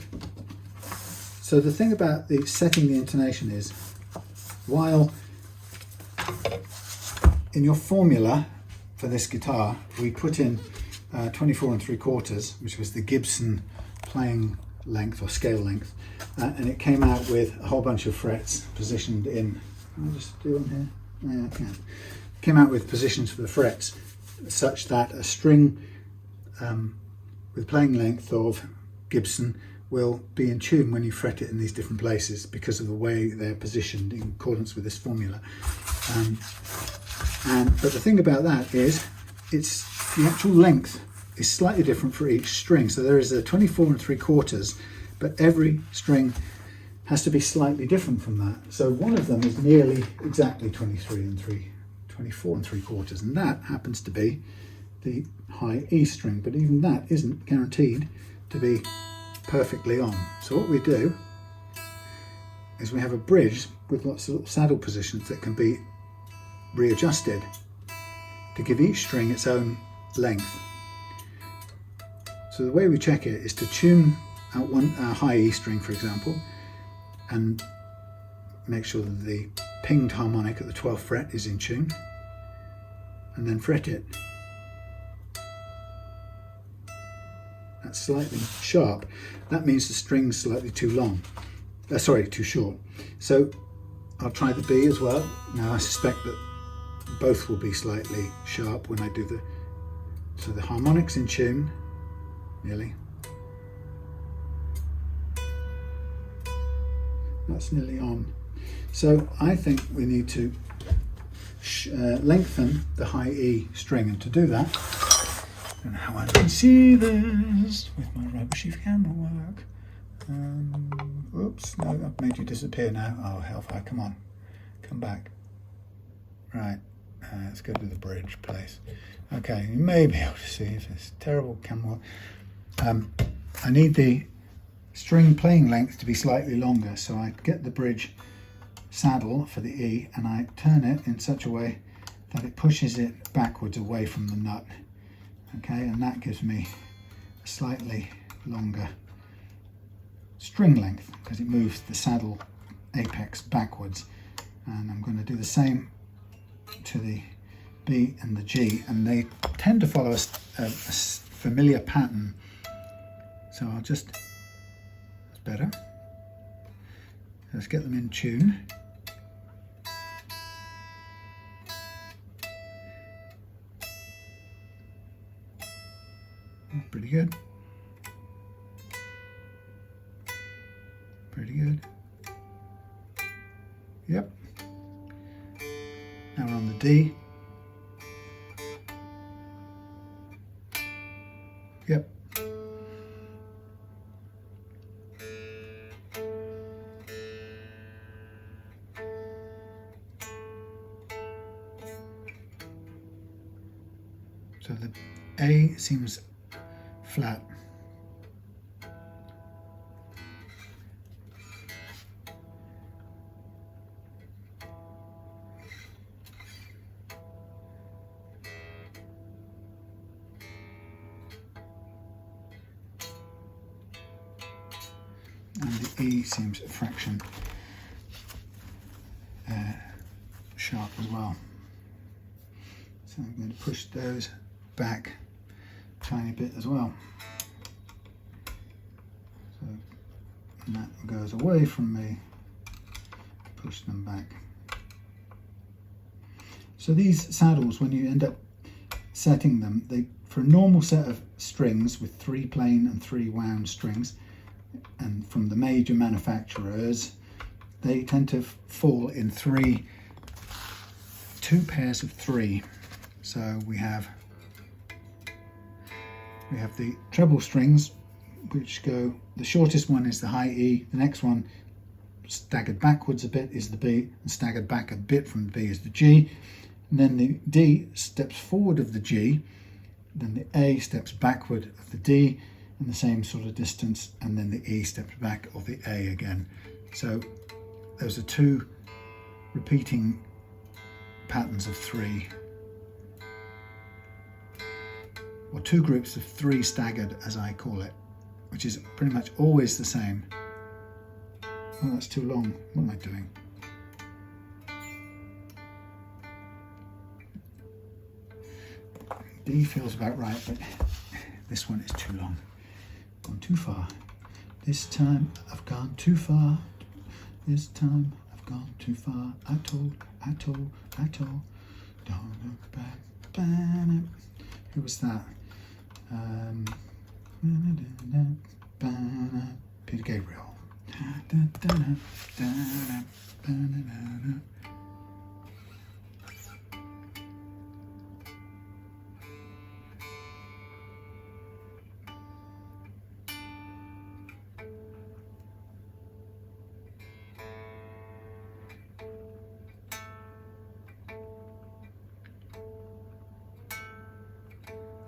the thing about setting the intonation is, while in your formula for this guitar we put in 24 3/4, which was the Gibson playing length or scale length, and it came out with a whole bunch of frets positioned in. I'll just do one here. Yeah, I can. Came out with positions for the frets such that a string with playing length of Gibson will be in tune when you fret it in these different places because of the way they're positioned in accordance with this formula. But the thing about that is it's the actual length is slightly different for each string. So there is a 24 3/4, but every string has to be slightly different from that. So one of them is nearly exactly 24 3/4, and that happens to be the high E string, but even that isn't guaranteed to be perfectly on. So what we do is we have a bridge with lots of saddle positions that can be readjusted to give each string its own length. So the way we check it is to tune out one high E string, for example, and make sure that the pinged harmonic at the 12th fret is in tune, and then fret it. That's slightly sharp. That means the string's slightly too long. Too short. So I'll try the B as well. Now I suspect that both will be slightly sharp when I do so the harmonic's in tune, nearly. That's nearly on. So I think we need to lengthen the high E string, and to do that, I don't know how I can see this with my rubbishy camera work. Oops, no, I've made you disappear now. Oh, hellfire, come on, come back. Right, let's go to the bridge place. Okay, you may be able to see if it's terrible camera work. I need the string playing length to be slightly longer, so I get the bridge saddle for the E and I turn it in such a way that it pushes it backwards away from the nut. Okay, and that gives me a slightly longer string length because it moves the saddle apex backwards. And I'm going to do the same to the B and the G, and they tend to follow a familiar pattern. So I'll just, that's better. Let's get them in tune. Pretty good. Pretty good. Yep. Now we're on the D. Yep. So the A seems flat. and the E seems a fraction sharp as well. So I'm going to push those back a tiny bit as well. So and that goes away from me, push them back. So these saddles, when you end up setting them, for a normal set of strings with 3 plain and 3 wound strings, and from the major manufacturers, they tend to fall in 2 pairs of 3. So we have the treble strings, which go, the shortest one is the high E, the next one staggered backwards a bit is the B, and staggered back a bit from the B is the G, and then the D steps forward of the G, then the A steps backward of the D in the same sort of distance, and then the E steps back of the A again. So those are 2 repeating patterns of 3, or 2 groups of 3 staggered, as I call it, which is pretty much always the same. Oh, that's too long. What am I doing? D feels about right, but this one is too long. Gone too far. This time I've gone too far. This time I've gone too far. I told. Don't look back. Who was that? Peter Gabriel.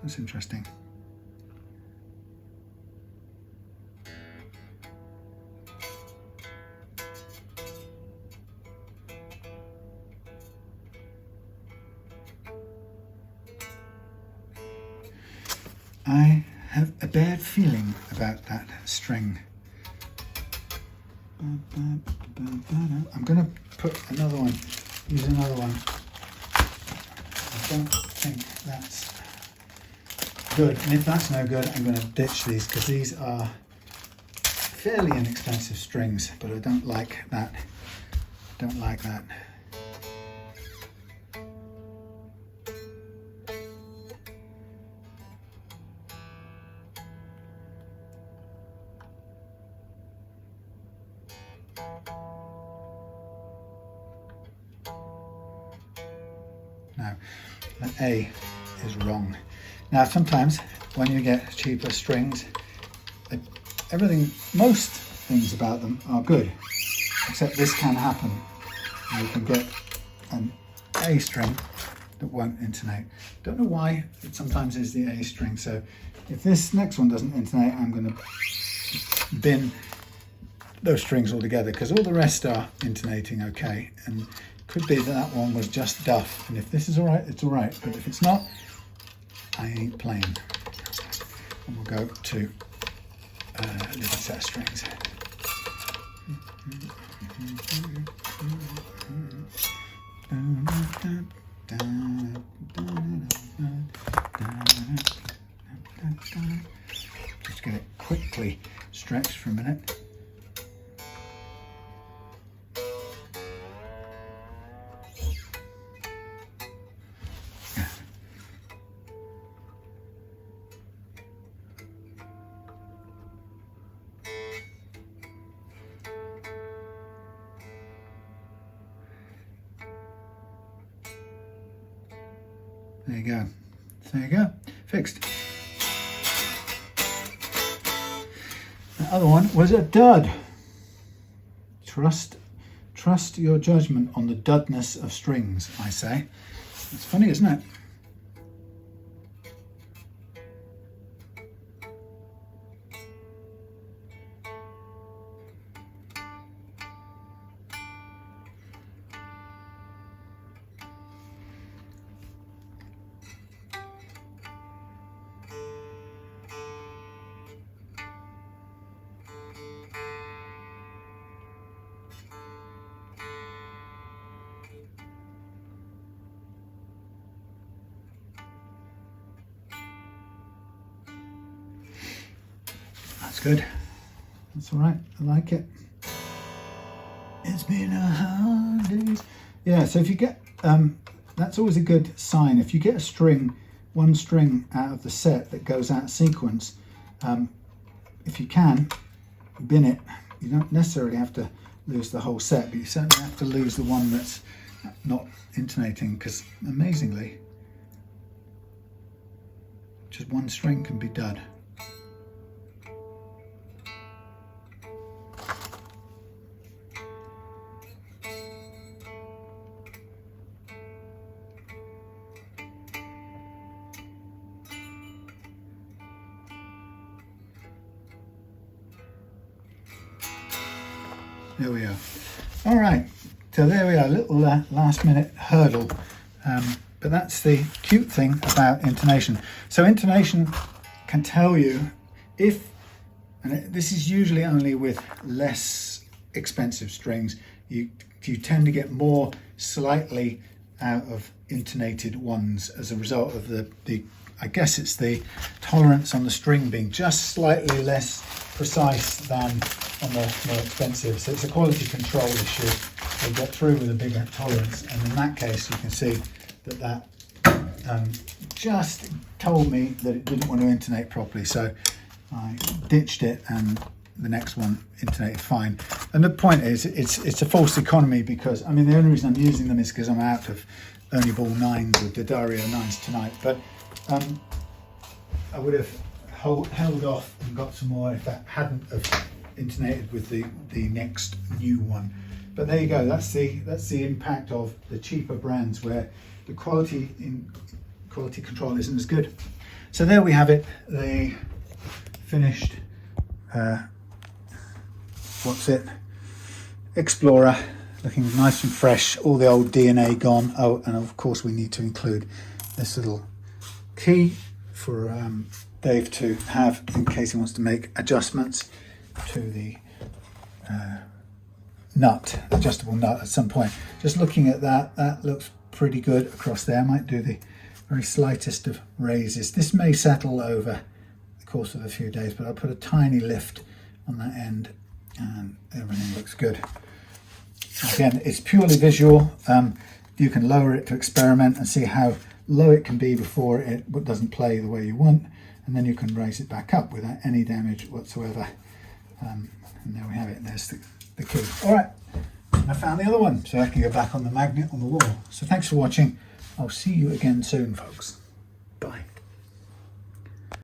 That's interesting. I have a bad feeling about that string. I'm going to put another one, use another one. I don't think that's good, and if that's no good, I'm going to ditch these, because these are fairly inexpensive strings, but I don't like that. Don't like that. Now, the A is wrong. Now, sometimes when you get cheaper strings, most things about them are good, except this can happen. You can get an A string that won't intonate. Don't know why, it sometimes is the A string. So if this next one doesn't intonate, I'm going to bin those strings altogether, because all the rest are intonating okay, and could be that that one was just duff, and if this is all right, it's all right, but if it's not, I ain't playing. And we'll go to a little set of strings. Just get it quickly stretched for a minute. There you go. There you go. Fixed. The other one was a dud. Trust your judgment on the dudness of strings, I say. It's funny, isn't it? That's good. That's all right. I like it. It's been 100 days. Yeah, so if you get, that's always a good sign. If you get a string, one string out of the set that goes out of sequence, if you can, bin it. You don't necessarily have to lose the whole set, but you certainly have to lose the one that's not intonating, because amazingly, just one string can be dud. There we are. All right, so there we are, a little last minute hurdle. But that's the cute thing about intonation. So intonation can tell you if, and this is usually only with less expensive strings, you tend to get more slightly out of intonated ones as a result of the I guess it's the tolerance on the string being just slightly less precise than on the more expensive. So it's a quality control issue. They get through with a bigger tolerance, and in that case you can see that just told me that it didn't want to intonate properly, so I ditched it and the next one intonated fine. And the point is, it's a false economy, because I mean the only reason I'm using them is because I'm out of Ernie Ball 9s or D'Addario 9s tonight, but I would have held off and got some more if that hadn't have intonated with the next new one. But there you go, that's the impact of the cheaper brands where the quality control isn't as good. So there we have it, the finished Explorer, looking nice and fresh, all the old DNA gone. Oh, and of course we need to include this little key for Dave to have in case he wants to make adjustments to the adjustable nut at some point. Just looking at that looks pretty good across there. I might do the very slightest of raises. This may settle over the course of a few days, but I'll put a tiny lift on that end and everything looks good. Again, it's purely visual. You can lower it to experiment and see how low it can be before it doesn't play the way you want, and then you can raise it back up without any damage whatsoever. And there we have it. There's the key. All right, I found the other one, so I can go back on the magnet on the wall. So thanks for watching. I'll see you again soon, folks.